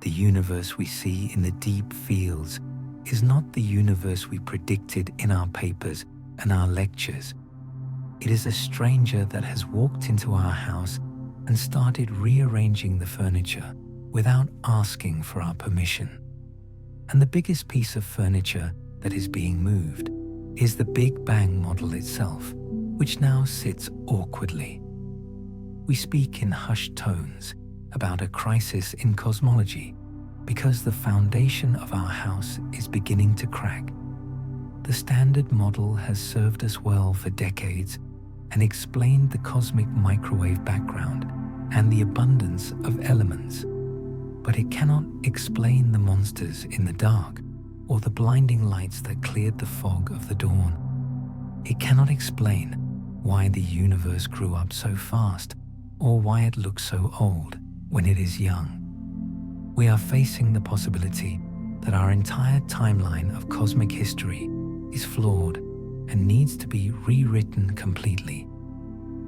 The universe we see in the deep fields is not the universe we predicted in our papers and our lectures. It is a stranger that has walked into our house and started rearranging the furniture without asking for our permission. And the biggest piece of furniture that is being moved is the Big Bang model itself, which now sits awkwardly. We speak in hushed tones about a crisis in cosmology because the foundation of our house is beginning to crack. The standard model has served us well for decades and explained the cosmic microwave background and the abundance of elements, but it cannot explain the monsters in the dark or the blinding lights that cleared the fog of the dawn. It cannot explain why the universe grew up so fast or why it looks so old when it is young. We are facing the possibility that our entire timeline of cosmic history is flawed and needs to be rewritten completely.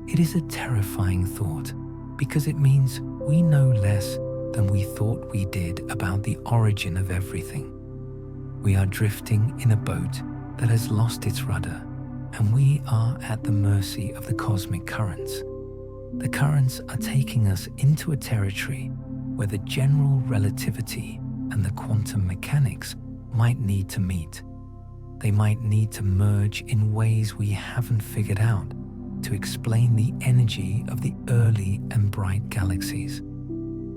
It is a terrifying thought because it means we know less than we thought we did about the origin of everything. We are drifting in a boat that has lost its rudder, and we are at the mercy of the cosmic currents. The currents are taking us into a territory where the general relativity and the quantum mechanics might need to meet. They might need to merge in ways we haven't figured out to explain the energy of the early and bright galaxies.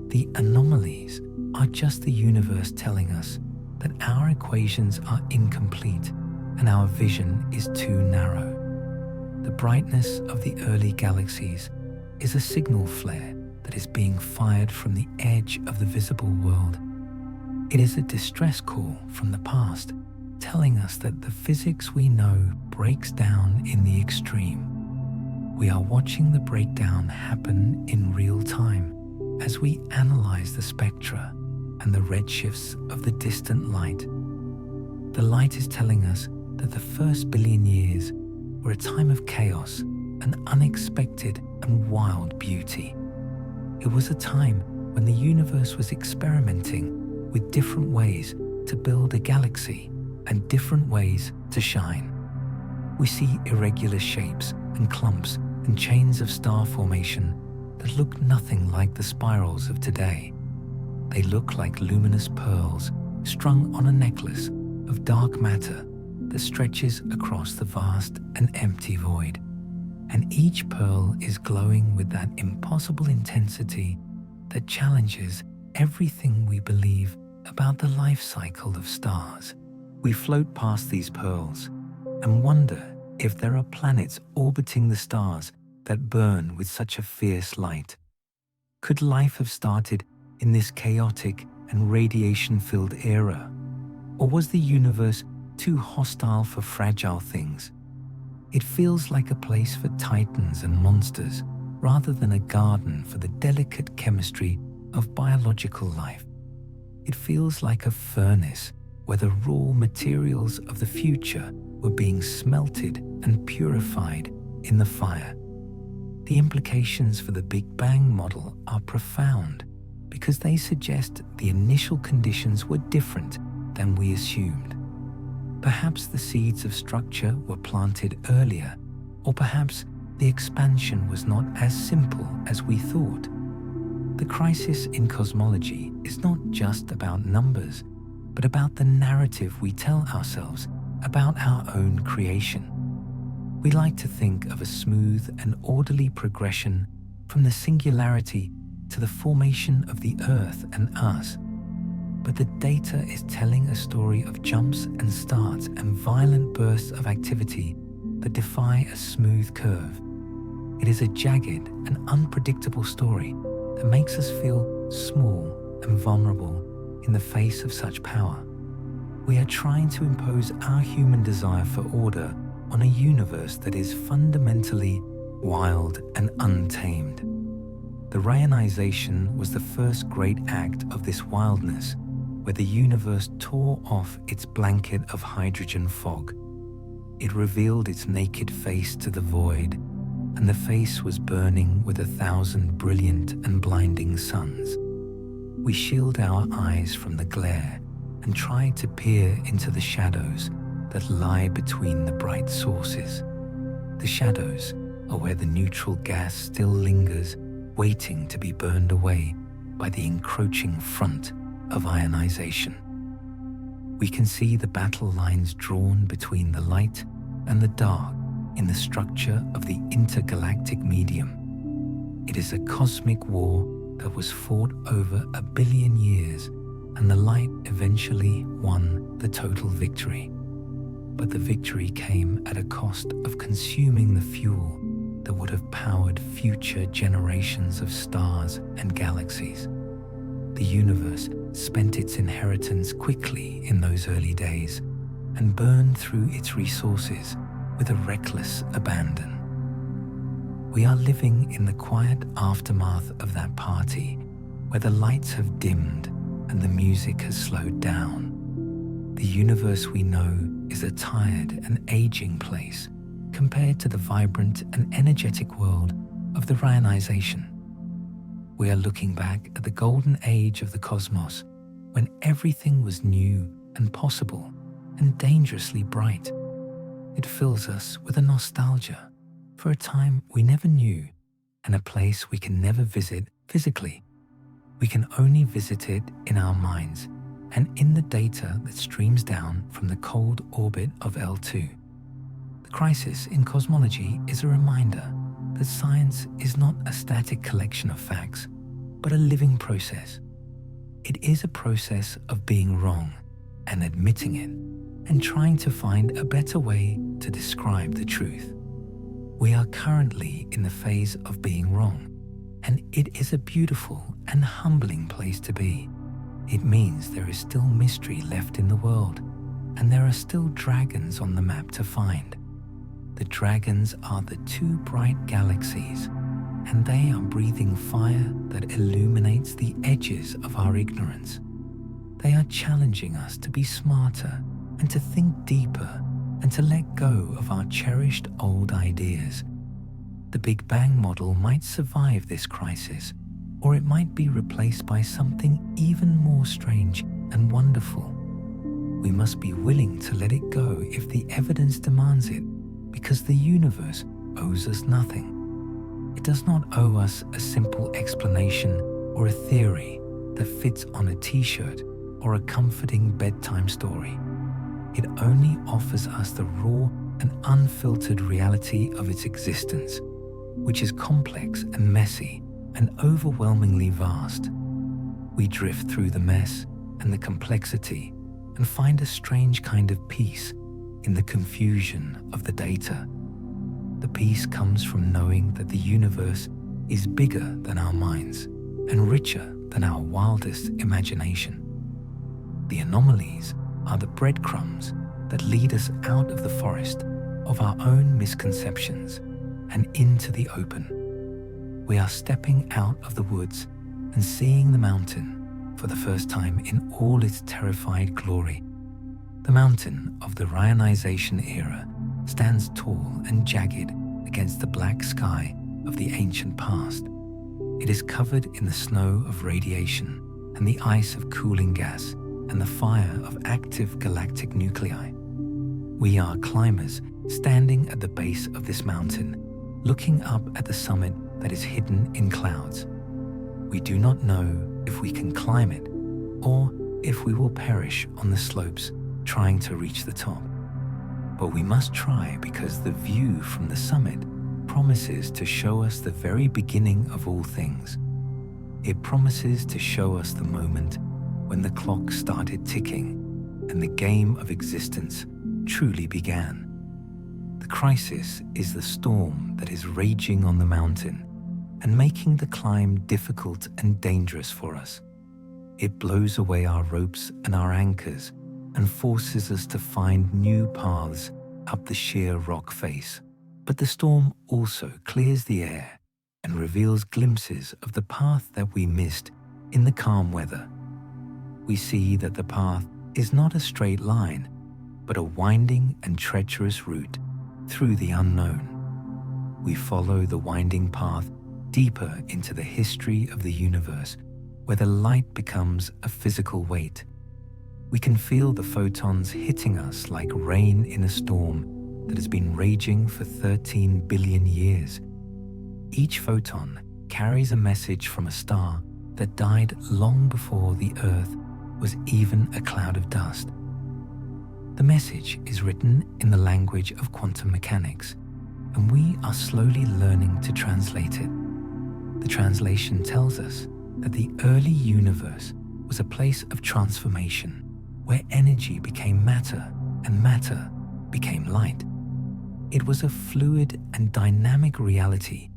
The anomalies are just the universe telling us that our equations are incomplete and our vision is too narrow. The brightness of the early galaxies is a signal flare that is being fired from the edge of the visible world. It is a distress call from the past, telling us that the physics we know breaks down in the extreme. We are watching the breakdown happen in real time as we analyze the spectra and the redshifts of the distant light. The light is telling us that the first billion years were a time of chaos and unexpected and wild beauty. It was a time when the universe was experimenting with different ways to build a galaxy and different ways to shine. We see irregular shapes and clumps and chains of star formation that look nothing like the spirals of today. They look like luminous pearls strung on a necklace of dark matter that stretches across the vast and empty void. And each pearl is glowing with that impossible intensity that challenges everything we believe about the life cycle of stars. We float past these pearls and wonder if there are planets orbiting the stars that burn with such a fierce light. Could life have started in this chaotic and radiation-filled era? Or was the universe too hostile for fragile things? It feels like a place for titans and monsters rather than a garden for the delicate chemistry of biological life. It feels like a furnace where the raw materials of the future were being smelted and purified in the fire. The implications for the Big Bang model are profound because they suggest the initial conditions were different than we assumed. Perhaps the seeds of structure were planted earlier, or perhaps the expansion was not as simple as we thought. The crisis in cosmology is not just about numbers, but about the narrative we tell ourselves about our own creation. We like to think of a smooth and orderly progression from the singularity to the formation of the Earth and us. But the data is telling a story of jumps and starts and violent bursts of activity that defy a smooth curve. It is a jagged and unpredictable story that makes us feel small and vulnerable in the face of such power. We are trying to impose our human desire for order on a universe that is fundamentally wild and untamed. The reionization was the first great act of this wildness, where the universe tore off its blanket of hydrogen fog. It revealed its naked face to the void, and the face was burning with 1,000 brilliant and blinding suns. We shield our eyes from the glare and try to peer into the shadows that lie between the bright sources. The shadows are where the neutral gas still lingers, waiting to be burned away by the encroaching front of ionization. We can see the battle lines drawn between the light and the dark in the structure of the intergalactic medium. It is a cosmic war that was fought over 1 billion years, and the light eventually won the total victory. But the victory came at a cost of consuming the fuel that would have powered future generations of stars and galaxies. The universe spent its inheritance quickly in those early days and burned through its resources with a reckless abandon. We are living in the quiet aftermath of that party, where the lights have dimmed and the music has slowed down. The universe we know is a tired and aging place compared to the vibrant and energetic world of the reionization. We are looking back at the golden age of the cosmos, when everything was new and possible and dangerously bright. It fills us with a nostalgia for a time we never knew and a place we can never visit physically. We can only visit it in our minds and in the data that streams down from the cold orbit of L2. The crisis in cosmology is a reminder that science is not a static collection of facts, but a living process. It is a process of being wrong and admitting it, and trying to find a better way to describe the truth. We are currently in the phase of being wrong, and it is a beautiful and humbling place to be. It means there is still mystery left in the world, and there are still dragons on the map to find. The dragons are the two bright galaxies, and they are breathing fire that illuminates the edges of our ignorance. They are challenging us to be smarter and to think deeper and to let go of our cherished old ideas. The Big Bang model might survive this crisis, or it might be replaced by something even more strange and wonderful. We must be willing to let it go if the evidence demands it, because the universe owes us nothing. It does not owe us a simple explanation or a theory that fits on a t-shirt or a comforting bedtime story. It only offers us the raw and unfiltered reality of its existence, which is complex and messy and overwhelmingly vast. We drift through the mess and the complexity and find a strange kind of peace in the confusion of the data. The peace comes from knowing that the universe is bigger than our minds and richer than our wildest imagination. The anomalies are the breadcrumbs that lead us out of the forest of our own misconceptions and into the open. We are stepping out of the woods and seeing the mountain for the first time in all its terrified glory. The mountain of the reionization era stands tall and jagged against the black sky of the ancient past. It is covered in the snow of radiation and the ice of cooling gas and the fire of active galactic nuclei. We are climbers standing at the base of this mountain, looking up at the summit that is hidden in clouds. We do not know if we can climb it or if we will perish on the slopes trying to reach the top. But we must try, because the view from the summit promises to show us the very beginning of all things. It promises to show us the moment when the clock started ticking and the game of existence truly began. The crisis is the storm that is raging on the mountain and making the climb difficult and dangerous for us. It blows away our ropes and our anchors and forces us to find new paths up the sheer rock face. But the storm also clears the air and reveals glimpses of the path that we missed in the calm weather. We see that the path is not a straight line, but a winding and treacherous route through the unknown. We follow the winding path deeper into the history of the universe, where the light becomes a physical weight. We can feel the photons hitting us like rain in a storm that has been raging for 13 billion years. Each photon carries a message from a star that died long before the Earth was even a cloud of dust. The message is written in the language of quantum mechanics, and we are slowly learning to translate it. The translation tells us that the early universe was a place of transformation, where energy became matter and matter became light. It was a fluid and dynamic reality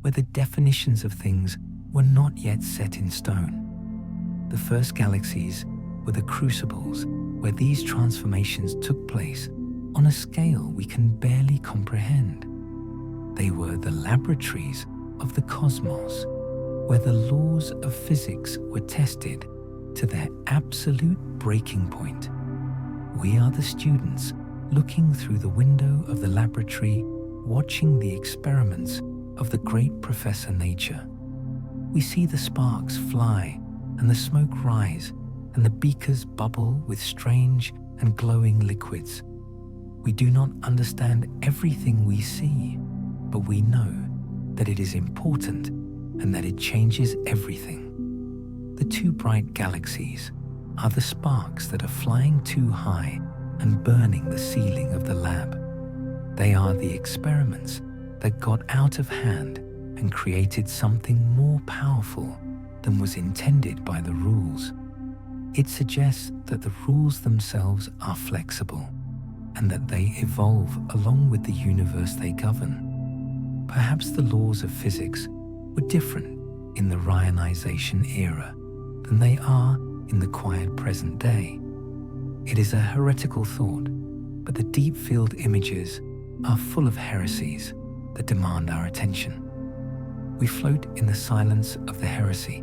where the definitions of things were not yet set in stone. The first galaxies were the crucibles where these transformations took place on a scale we can barely comprehend. They were the laboratories of the cosmos, where the laws of physics were tested to their absolute breaking point. We are the students looking through the window of the laboratory, watching the experiments of the great Professor Nature. We see the sparks fly and the smoke rise and the beakers bubble with strange and glowing liquids. We do not understand everything we see, but we know that it is important and that it changes everything. The two bright galaxies are the sparks that are flying too high and burning the ceiling of the lab. They are the experiments that got out of hand and created something more powerful than was intended by the rules. It suggests that the rules themselves are flexible and that they evolve along with the universe they govern. Perhaps the laws of physics were different in the reionization era than they are in the quiet present day. It is a heretical thought, but the deep field images are full of heresies that demand our attention. We float in the silence of the heresy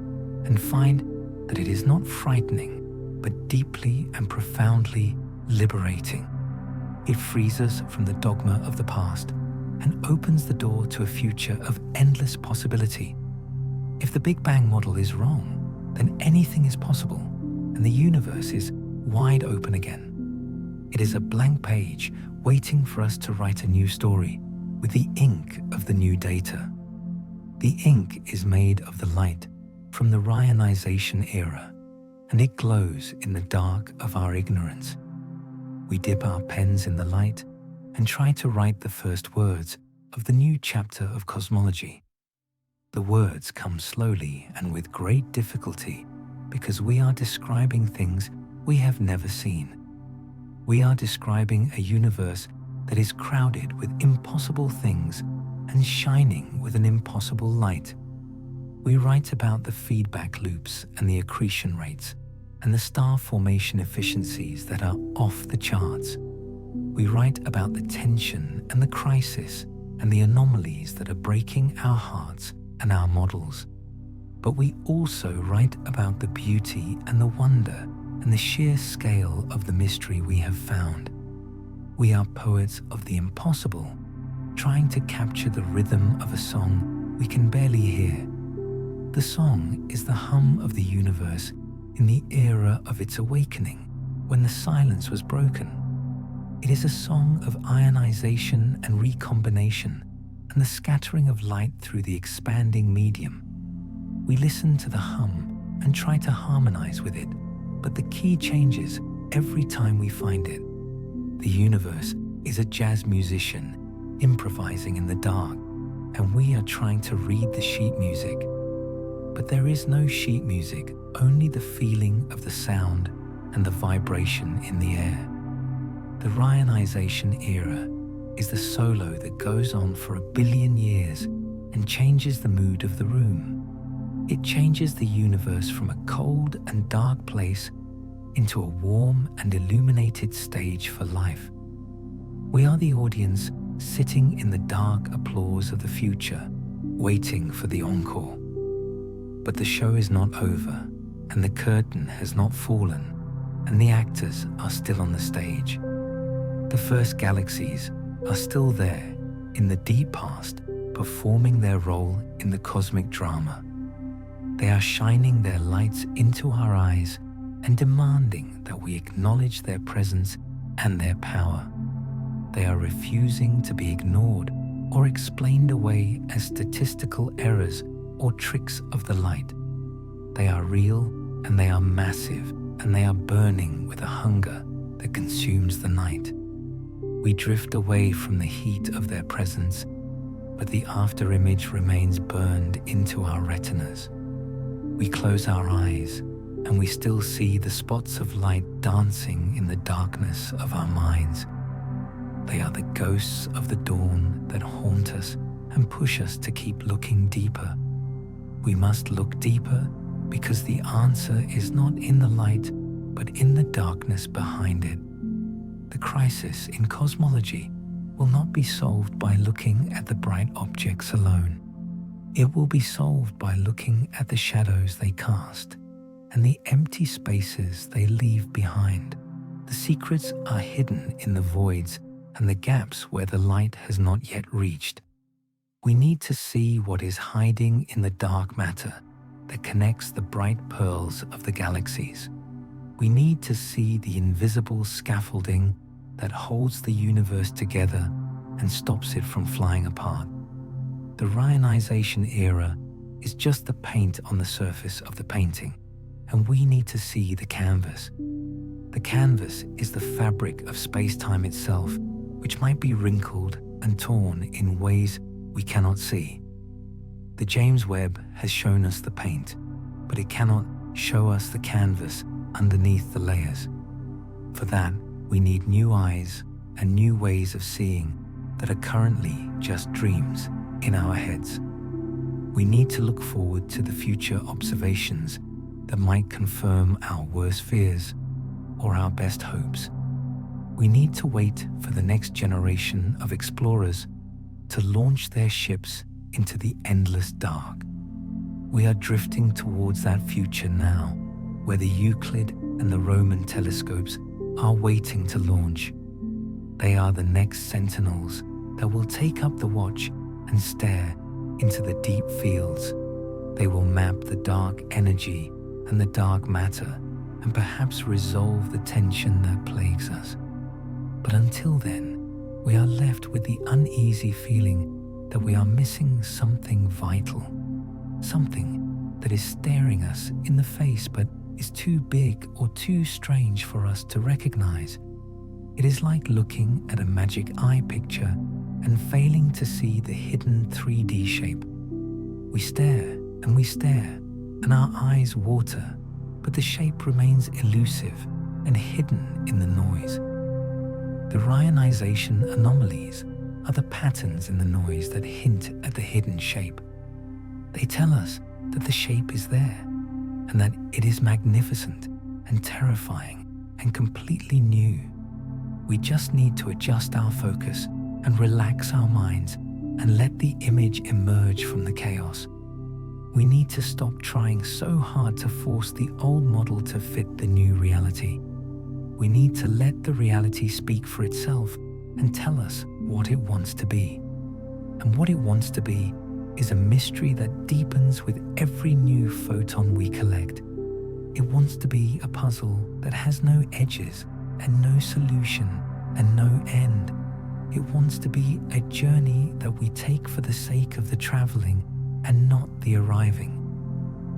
and find that it is not frightening, but deeply and profoundly liberating. It frees us from the dogma of the past and opens the door to a future of endless possibility. If the Big Bang model is wrong, then anything is possible, and the universe is wide open again. It is a blank page waiting for us to write a new story with the ink of the new data. The ink is made of the light from the reionization era, and it glows in the dark of our ignorance. We dip our pens in the light and try to write the first words of the new chapter of cosmology. The words come slowly and with great difficulty because we are describing things we have never seen. We are describing a universe that is crowded with impossible things and shining with an impossible light. We write about the feedback loops and the accretion rates and the star formation efficiencies that are off the charts. We write about the tension and the crisis and the anomalies that are breaking our hearts and our models. But we also write about the beauty and the wonder and the sheer scale of the mystery we have found. We are poets of the impossible, trying to capture the rhythm of a song we can barely hear. The song is the hum of the universe in the era of its awakening, when the silence was broken. It is a song of ionization and recombination and the scattering of light through the expanding medium. We listen to the hum and try to harmonize with it, but the key changes every time we find it. The universe is a jazz musician improvising in the dark, and we are trying to read the sheet music. But there is no sheet music, only the feeling of the sound and the vibration in the air. The reionization era is the solo that goes on for 1 billion years and changes the mood of the room. It changes the universe from a cold and dark place into a warm and illuminated stage for life. We are the audience sitting in the dark applause of the future, waiting for the encore. But the show is not over, and the curtain has not fallen, and the actors are still on the stage. The first galaxies are still there in the deep past, performing their role in the cosmic drama. They are shining their lights into our eyes and demanding that we acknowledge their presence and their power. They are refusing to be ignored or explained away as statistical errors or tricks of the light. They are real and they are massive, and they are burning with a hunger that consumes the night. We drift away from the heat of their presence, but the afterimage remains burned into our retinas. We close our eyes, and we still see the spots of light dancing in the darkness of our minds. They are the ghosts of the dawn that haunt us and push us to keep looking deeper. We must look deeper because the answer is not in the light, but in the darkness behind it. The crisis in cosmology will not be solved by looking at the bright objects alone. It will be solved by looking at the shadows they cast and the empty spaces they leave behind. The secrets are hidden in the voids and the gaps where the light has not yet reached. We need to see what is hiding in the dark matter that connects the bright pearls of the galaxies. We need to see the invisible scaffolding that holds the universe together and stops it from flying apart. The reionization era is just the paint on the surface of the painting, and we need to see the canvas. The canvas is the fabric of space-time itself, which might be wrinkled and torn in ways we cannot see. The James Webb has shown us the paint, but it cannot show us the canvas underneath the layers. For that, we need new eyes and new ways of seeing that are currently just dreams in our heads. We need to look forward to the future observations that might confirm our worst fears or our best hopes. We need to wait for the next generation of explorers to launch their ships into the endless dark. We are drifting towards that future now, where the Euclid and the Roman telescopes are waiting to launch. They are the next sentinels that will take up the watch and stare into the deep fields. They will map the dark energy and the dark matter and perhaps resolve the tension that plagues us. But until then, we are left with the uneasy feeling that we are missing something vital, something that is staring us in the face but is too big or too strange for us to recognize. It is like looking at a magic eye picture and failing to see the hidden 3D shape. We stare, and our eyes water, but the shape remains elusive and hidden in the noise. The reionization anomalies are the patterns in the noise that hint at the hidden shape. They tell us that the shape is there, and that it is magnificent and terrifying and completely new. We just need to adjust our focus and relax our minds and let the image emerge from the chaos. We need to stop trying so hard to force the old model to fit the new reality. We need to let the reality speak for itself and tell us what it wants to be. And what it wants to be is a mystery that deepens with every new photon we collect. It wants to be a puzzle that has no edges and no solution and no end. It wants to be a journey that we take for the sake of the traveling and not the arriving.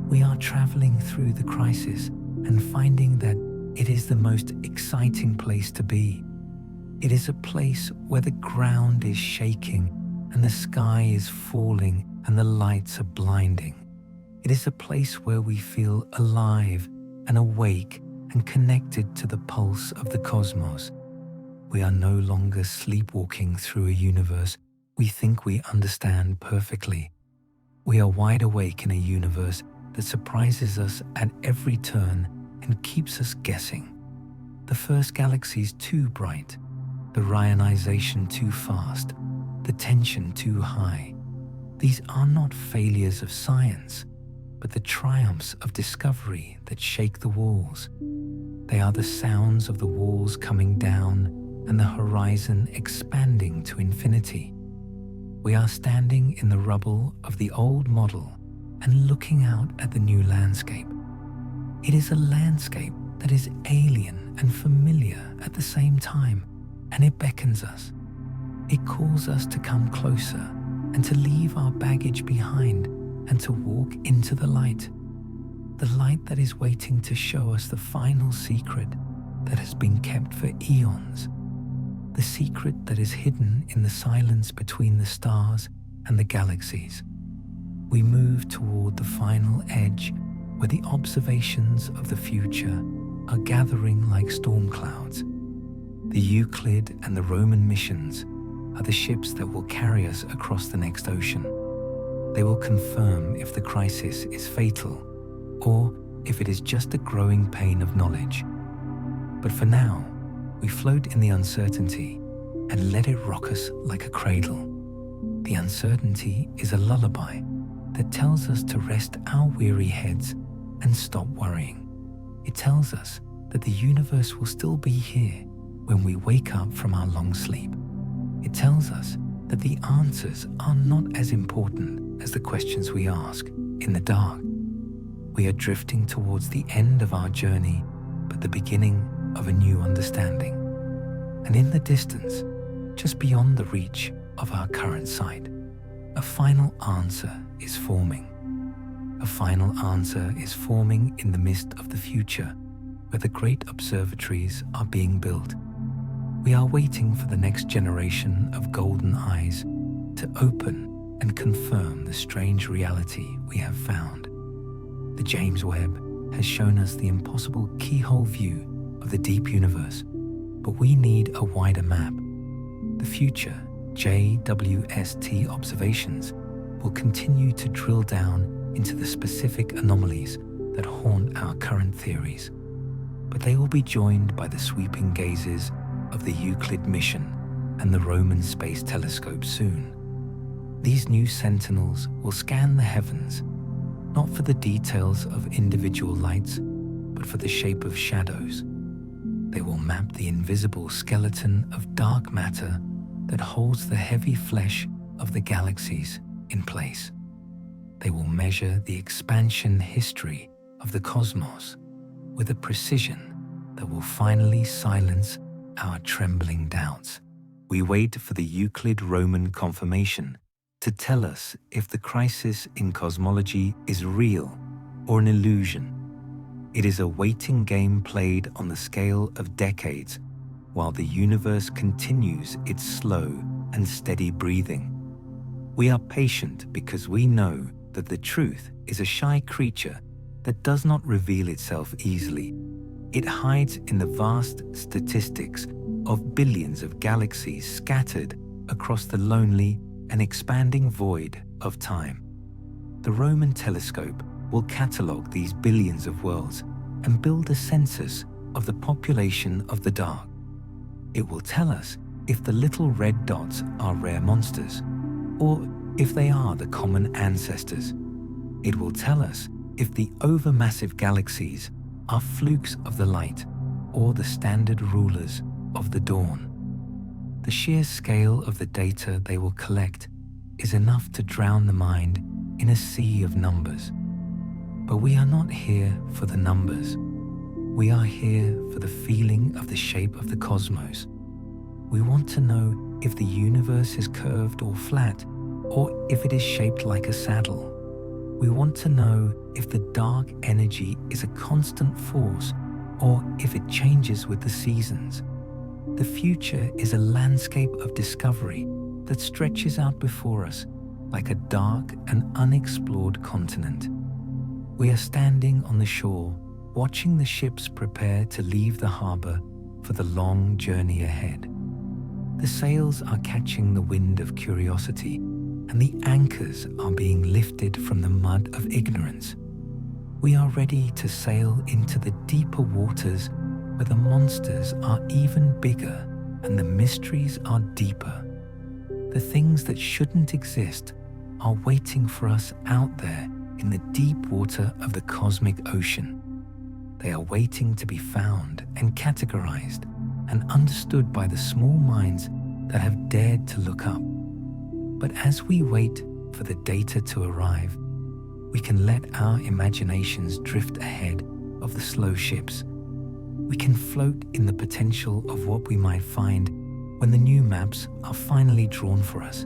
We are traveling through the crisis and finding that it is the most exciting place to be. It is a place where the ground is shaking and the sky is falling and the lights are blinding. It is a place where we feel alive and awake and connected to the pulse of the cosmos. We are no longer sleepwalking through a universe we think we understand perfectly. We are wide awake in a universe that surprises us at every turn and keeps us guessing. The first galaxies too bright, the reionization too fast, the tension too high. These are not failures of science, but the triumphs of discovery that shake the walls. They are the sounds of the walls coming down and the horizon expanding to infinity. We are standing in the rubble of the old model and looking out at the new landscape. It is a landscape that is alien and familiar at the same time, and it beckons us. It calls us to come closer and to leave our baggage behind and to walk into the light that is waiting to show us the final secret, that has been kept for eons, the secret that is hidden in the silence between the stars and the galaxies. We move toward the final edge where the observations of the future are gathering like storm clouds. The Euclid and the Roman missions are the ships that will carry us across the next ocean. They will confirm if the crisis is fatal or if it is just a growing pain of knowledge. But for now, we float in the uncertainty and let it rock us like a cradle. The uncertainty is a lullaby that tells us to rest our weary heads and stop worrying. It tells us that the universe will still be here when we wake up from our long sleep. It tells us that the answers are not as important as the questions we ask in the dark. We are drifting towards the end of our journey, but the beginning of a new understanding. And in the distance, just beyond the reach of our current sight, a final answer is forming. A final answer is forming in the midst of the future, where the great observatories are being built. We are waiting for the next generation of golden eyes to open and confirm the strange reality we have found. The James Webb has shown us the impossible keyhole view of the deep universe, but we need a wider map. The future JWST observations will continue to drill down into the specific anomalies that haunt our current theories, but they will be joined by the sweeping gazes of the Euclid mission and the Roman Space Telescope soon. These new sentinels will scan the heavens, not for the details of individual lights, but for the shape of shadows. They will map the invisible skeleton of dark matter that holds the heavy flesh of the galaxies in place. They will measure the expansion history of the cosmos with a precision that will finally silence our trembling doubts. We wait for the Euclid Roman confirmation to tell us if the crisis in cosmology is real or an illusion. It is a waiting game played on the scale of decades while the universe continues its slow and steady breathing. We are patient because we know that the truth is a shy creature that does not reveal itself easily. It hides in the vast statistics of billions of galaxies scattered across the lonely and expanding void of time. The Roman telescope will catalogue these billions of worlds and build a census of the population of the dark. It will tell us if the little red dots are rare monsters, or if they are the common ancestors. It will tell us if the overmassive galaxies are flukes of the light or the standard rulers of the dawn. The sheer scale of the data they will collect is enough to drown the mind in a sea of numbers. But we are not here for the numbers. We are here for the feeling of the shape of the cosmos. We want to know if the universe is curved or flat, or if it is shaped like a saddle. We want to know if the dark energy is a constant force or if it changes with the seasons. The future is a landscape of discovery that stretches out before us like a dark and unexplored continent. We are standing on the shore, watching the ships prepare to leave the harbor for the long journey ahead. The sails are catching the wind of curiosity, and the anchors are being lifted from the mud of ignorance. We are ready to sail into the deeper waters where the monsters are even bigger and the mysteries are deeper. The things that shouldn't exist are waiting for us out there in the deep water of the cosmic ocean. They are waiting to be found and categorized and understood by the small minds that have dared to look up. But as we wait for the data to arrive, we can let our imaginations drift ahead of the slow ships. We can float in the potential of what we might find when the new maps are finally drawn for us.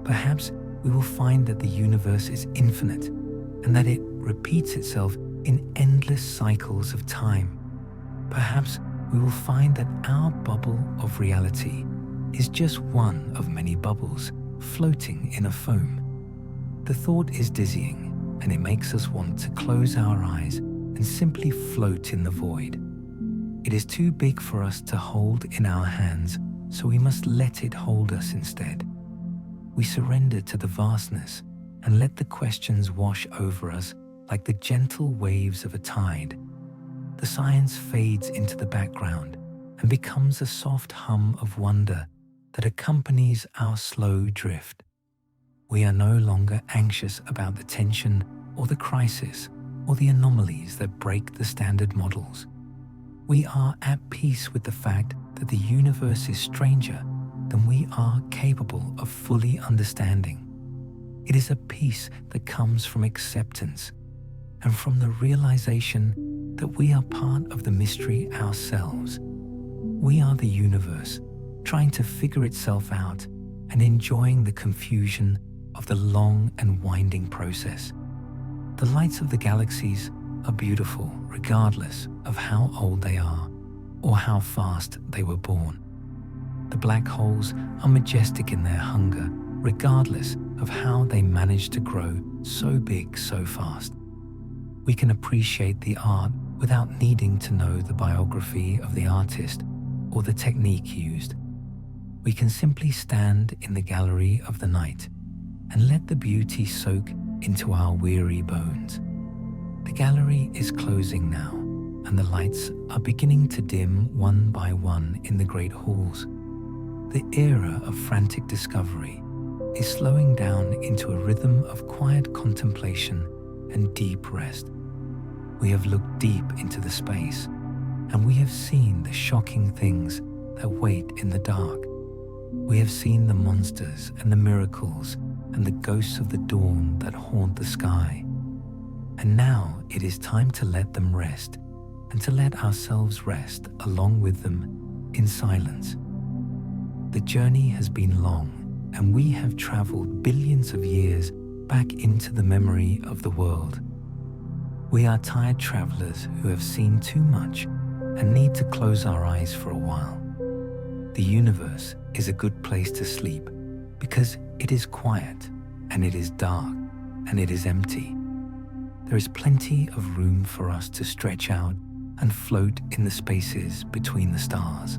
Perhaps we will find that the universe is infinite and that it repeats itself in endless cycles of time. Perhaps we will find that our bubble of reality is just one of many bubbles floating in a foam. The thought is dizzying, and it makes us want to close our eyes and simply float in the void. It is too big for us to hold in our hands, so we must let it hold us instead. We surrender to the vastness and let the questions wash over us like the gentle waves of a tide. The science fades into the background and becomes a soft hum of wonder that accompanies our slow drift. We are no longer anxious about the tension or the crisis or the anomalies that break the standard models. We are at peace with the fact that the universe is stranger than we are capable of fully understanding. It is a peace that comes from acceptance and from the realization that we are part of the mystery ourselves. We are the universe trying to figure itself out and enjoying the confusion of the long and winding process. The lights of the galaxies are beautiful regardless of how old they are or how fast they were born. The black holes are majestic in their hunger regardless of how they managed to grow so big so fast. We can appreciate the art without needing to know the biography of the artist or the technique used. We can simply stand in the gallery of the night and let the beauty soak into our weary bones. The gallery is closing now, and the lights are beginning to dim one by one in the great halls. The era of frantic discovery is slowing down into a rhythm of quiet contemplation and deep rest. We have looked deep into the space, and we have seen the shocking things that wait in the dark. We have seen the monsters and the miracles and the ghosts of the dawn that haunt the sky. And now it is time to let them rest and to let ourselves rest along with them in silence. The journey has been long, and we have traveled billions of years back into the memory of the world. We are tired travelers who have seen too much and need to close our eyes for a while. The universe is a good place to sleep because it is quiet, and it is dark, and it is empty. There is plenty of room for us to stretch out and float in the spaces between the stars.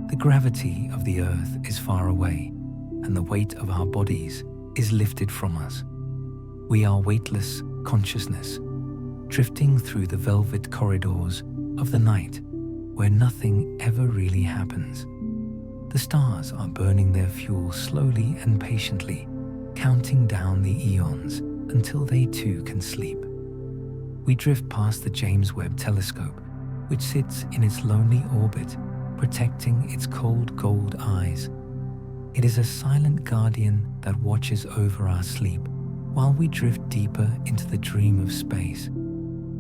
The gravity of the Earth is far away, and the weight of our bodies is lifted from us. We are weightless consciousness, drifting through the velvet corridors of the night where nothing ever really happens. The stars are burning their fuel slowly and patiently, counting down the eons until they too can sleep. We drift past the James Webb Telescope, which sits in its lonely orbit, protecting its cold gold eyes. It is a silent guardian that watches over our sleep while we drift deeper into the dream of space.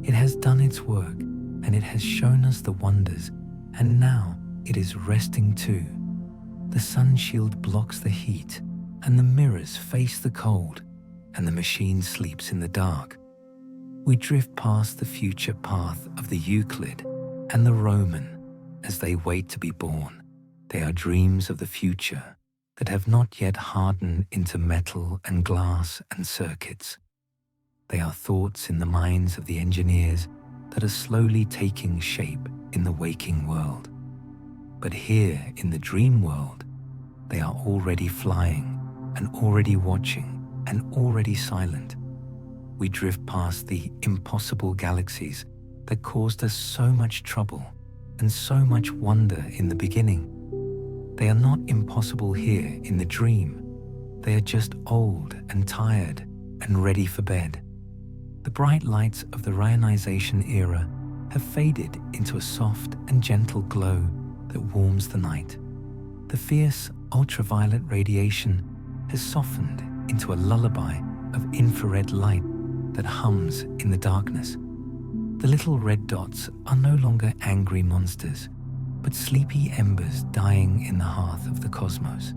It has done its work, and it has shown us the wonders, and now it is resting too. The sun shield blocks the heat, and the mirrors face the cold, and the machine sleeps in the dark. We drift past the future path of the Euclid and the Roman as they wait to be born. They are dreams of the future that have not yet hardened into metal and glass and circuits. They are thoughts in the minds of the engineers that are slowly taking shape in the waking world. But here in the dream world, they are already flying and already watching and already silent. We drift past the impossible galaxies that caused us so much trouble and so much wonder in the beginning. They are not impossible here in the dream. They are just old and tired and ready for bed. The bright lights of the reionization era have faded into a soft and gentle glow that warms the night. The fierce ultraviolet radiation has softened into a lullaby of infrared light that hums in the darkness. The little red dots are no longer angry monsters, but sleepy embers dying in the hearth of the cosmos.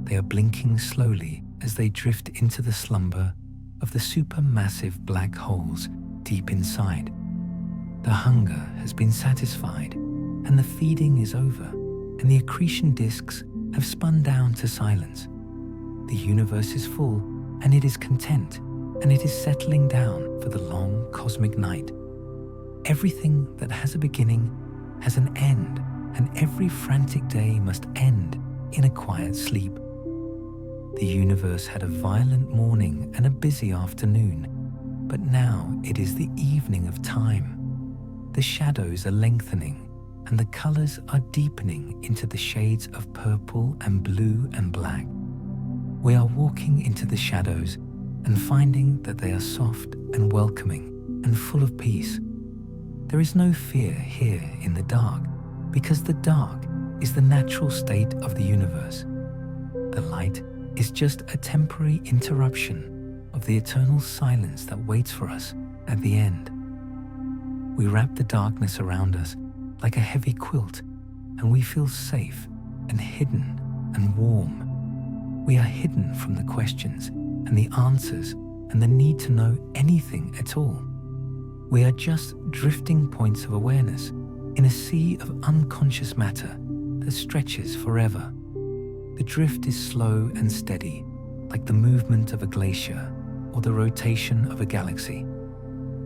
They are blinking slowly as they drift into the slumber of the supermassive black holes deep inside. The hunger has been satisfied, and the feeding is over, and the accretion disks have spun down to silence. The universe is full, and it is content, and it is settling down for the long cosmic night. Everything that has a beginning has an end, and every frantic day must end in a quiet sleep. The universe had a violent morning and a busy afternoon, but now it is the evening of time. The shadows are lengthening, and the colors are deepening into the shades of purple and blue and black. We are walking into the shadows and finding that they are soft and welcoming and full of peace. There is no fear here in the dark, because the dark is the natural state of the universe. The light is just a temporary interruption of the eternal silence that waits for us at the end. We wrap the darkness around us like a heavy quilt, and we feel safe and hidden and warm. We are hidden from the questions and the answers and the need to know anything at all. We are just drifting points of awareness in a sea of unconscious matter that stretches forever. The drift is slow and steady, like the movement of a glacier or the rotation of a galaxy.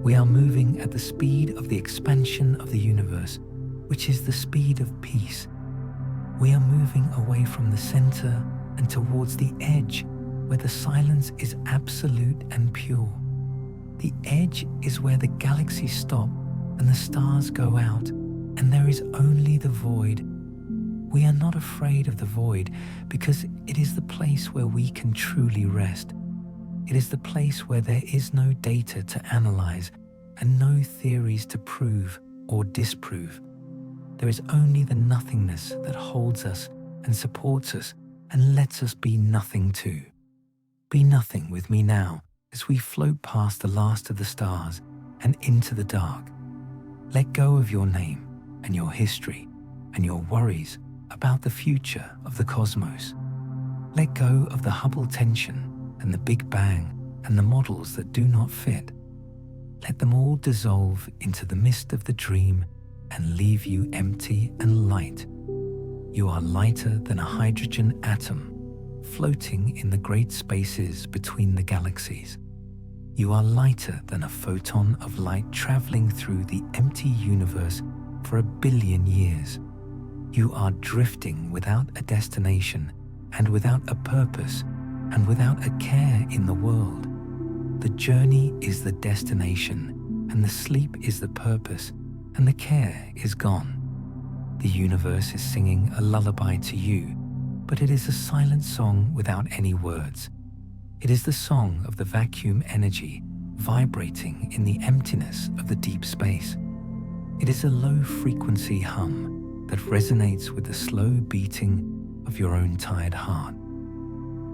We are moving at the speed of the expansion of the universe, which is the speed of peace. We are moving away from the center and towards the edge, where the silence is absolute and pure. The edge is where the galaxies stop and the stars go out, and there is only the void. We are not afraid of the void because it is the place where we can truly rest. It is the place where there is no data to analyze and no theories to prove or disprove. There is only the nothingness that holds us and supports us and lets us be nothing too. Be nothing with me now as we float past the last of the stars and into the dark. Let go of your name and your history and your worries about the future of the cosmos. Let go of the Hubble tension and the Big Bang and the models that do not fit. Let them all dissolve into the mist of the dream and leave you empty and light. You are lighter than a hydrogen atom, floating in the great spaces between the galaxies. You are lighter than a photon of light traveling through the empty universe for 1 billion years. You are drifting without a destination and without a purpose and without a care in the world. The journey is the destination, and the sleep is the purpose, and the care is gone. The universe is singing a lullaby to you, but it is a silent song without any words. It is the song of the vacuum energy vibrating in the emptiness of the deep space. It is a low-frequency hum that resonates with the slow beating of your own tired heart.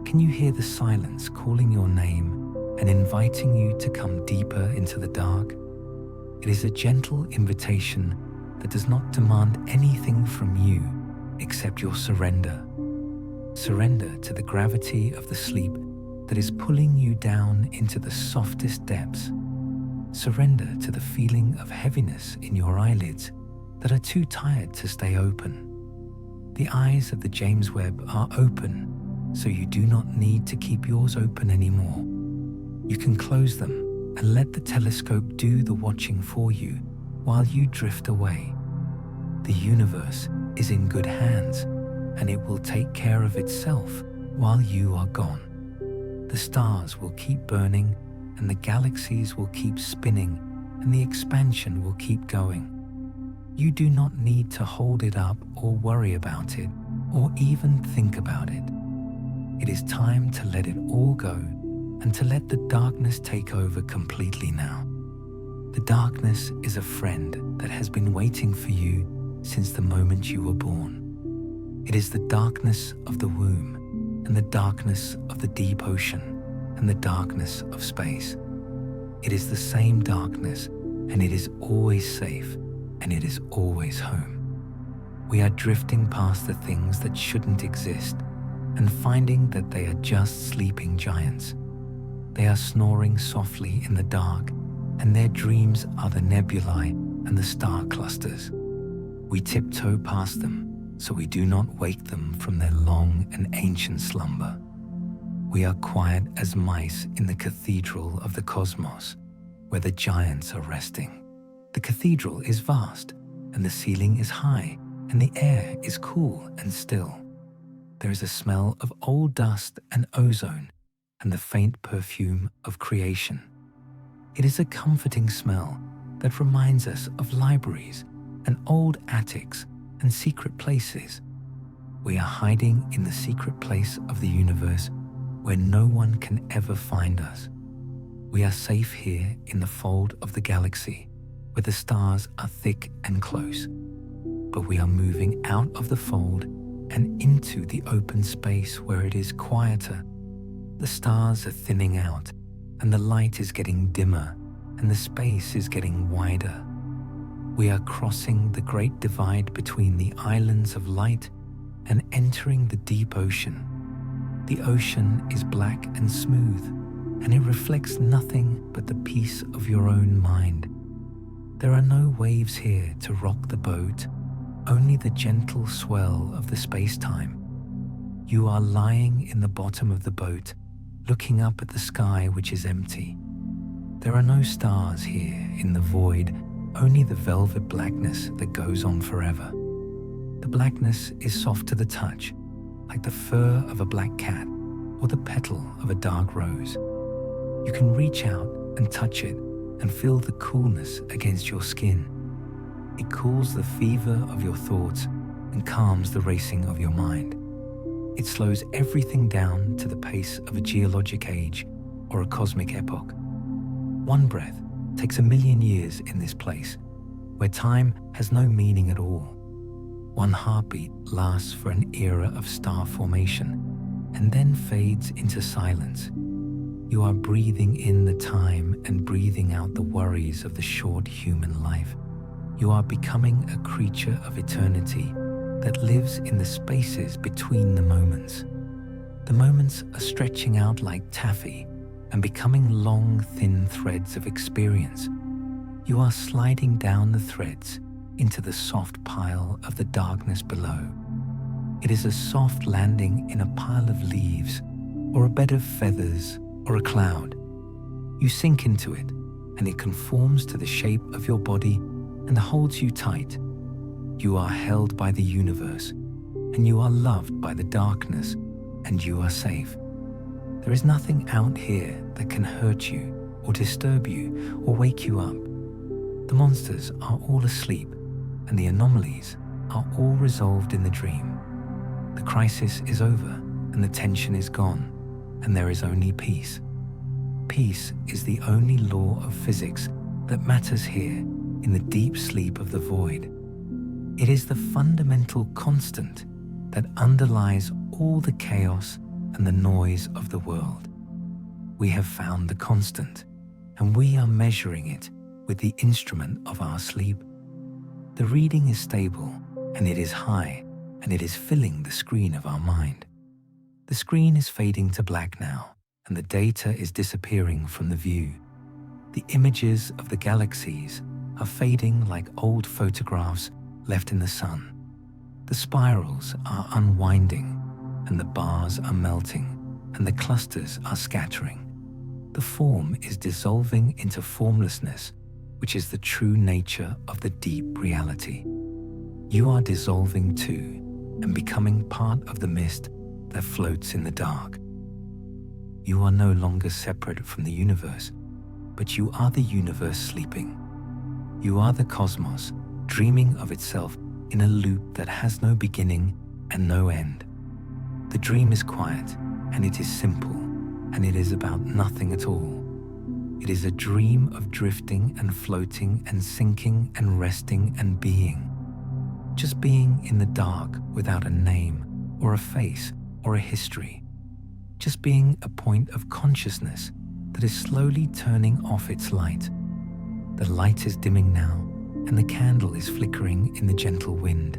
Can you hear the silence calling your name and inviting you to come deeper into the dark? It is a gentle invitation that does not demand anything from you except your surrender. Surrender to the gravity of the sleep that is pulling you down into the softest depths. Surrender to the feeling of heaviness in your eyelids that are too tired to stay open. The eyes of the James Webb are open, so you do not need to keep yours open anymore. You can close them and let the telescope do the watching for you while you drift away. The universe is in good hands, and it will take care of itself while you are gone. The stars will keep burning, and the galaxies will keep spinning, and the expansion will keep going. You do not need to hold it up or worry about it, or even think about it. It is time to let it all go and to let the darkness take over completely now. The darkness is a friend that has been waiting for you since the moment you were born. It is the darkness of the womb, and the darkness of the deep ocean, and the darkness of space. It is the same darkness, and it is always safe, and it is always home. We are drifting past the things that shouldn't exist and finding that they are just sleeping giants. They are snoring softly in the dark, and their dreams are the nebulae and the star clusters. We tiptoe past them so we do not wake them from their long and ancient slumber. We are quiet as mice in the cathedral of the cosmos, where the giants are resting. The cathedral is vast, and the ceiling is high, and the air is cool and still. There is a smell of old dust and ozone, and the faint perfume of creation. It is a comforting smell that reminds us of libraries and old attics and secret places. We are hiding in the secret place of the universe where no one can ever find us. We are safe here in the fold of the galaxy, where the stars are thick and close. But we are moving out of the fold and into the open space where it is quieter. The stars are thinning out, and the light is getting dimmer, and the space is getting wider. We are crossing the great divide between the islands of light and entering the deep ocean. The ocean is black and smooth, and it reflects nothing but the peace of your own mind. There are no waves here to rock the boat, only the gentle swell of the space-time. You are lying in the bottom of the boat, looking up at the sky which is empty. There are no stars here in the void, only the velvet blackness that goes on forever. The blackness is soft to the touch, like the fur of a black cat or the petal of a dark rose. You can reach out and touch it and feel the coolness against your skin. It cools the fever of your thoughts and calms the racing of your mind. It slows everything down to the pace of a geologic age or a cosmic epoch. One breath takes 1,000,000 years in this place, where time has no meaning at all. One heartbeat lasts for an era of star formation and then fades into silence. You are breathing in the time and breathing out the worries of the short human life. You are becoming a creature of eternity that lives in the spaces between the moments. The moments are stretching out like taffy and becoming long, thin threads of experience. You are sliding down the threads into the soft pile of the darkness below. It is a soft landing in a pile of leaves, or a bed of feathers, or a cloud. You sink into it, and it conforms to the shape of your body and holds you tight. You are held by the universe, and you are loved by the darkness, and you are safe. There is nothing out here that can hurt you, or disturb you, or wake you up. The monsters are all asleep, and the anomalies are all resolved in the dream. The crisis is over, and the tension is gone, and there is only peace. Peace is the only law of physics that matters here in the deep sleep of the void. It is the fundamental constant that underlies all the chaos and the noise of the world. We have found the constant, and we are measuring it with the instrument of our sleep. The reading is stable, and it is high, and it is filling the screen of our mind. The screen is fading to black now, and the data is disappearing from the view. The images of the galaxies are fading like old photographs left in the sun. The spirals are unwinding, and the bars are melting, and the clusters are scattering. The form is dissolving into formlessness, which is the true nature of the deep reality. You are dissolving too, and becoming part of the mist that floats in the dark. You are no longer separate from the universe, but you are the universe sleeping. You are the cosmos, dreaming of itself in a loop that has no beginning and no end. The dream is quiet, and it is simple, and it is about nothing at all. It is a dream of drifting and floating and sinking and resting and being. Just being in the dark without a name or a face or a history. Just being a point of consciousness that is slowly turning off its light. The light is dimming now, and the candle is flickering in the gentle wind.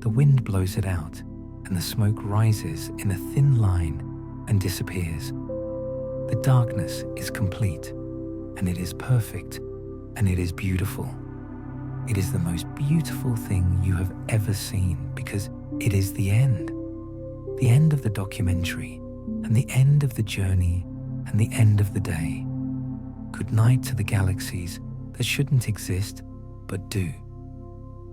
The wind blows it out, and the smoke rises in a thin line and disappears. The darkness is complete, and it is perfect, and it is beautiful. It is the most beautiful thing you have ever seen because it is the end of the documentary, and the end of the journey, and the end of the day. Good night to the galaxies that shouldn't exist but do.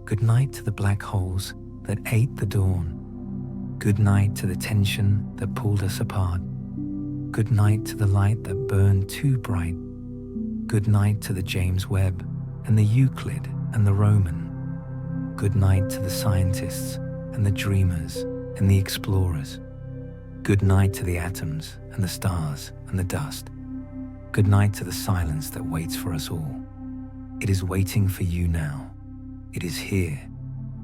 Good night to the black holes that ate the dawn. Good night to the tension that pulled us apart. Good night to the light that burned too bright. Good night to the James Webb and the Euclid and the Roman. Good night to the scientists and the dreamers and the explorers. Good night to the atoms and the stars and the dust. Good night to the silence that waits for us all. It is waiting for you now. It is here.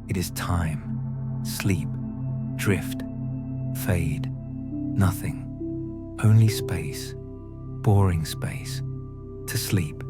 It is time. Sleep. Drift. Fade. Nothing. Only space. Boring space. To sleep.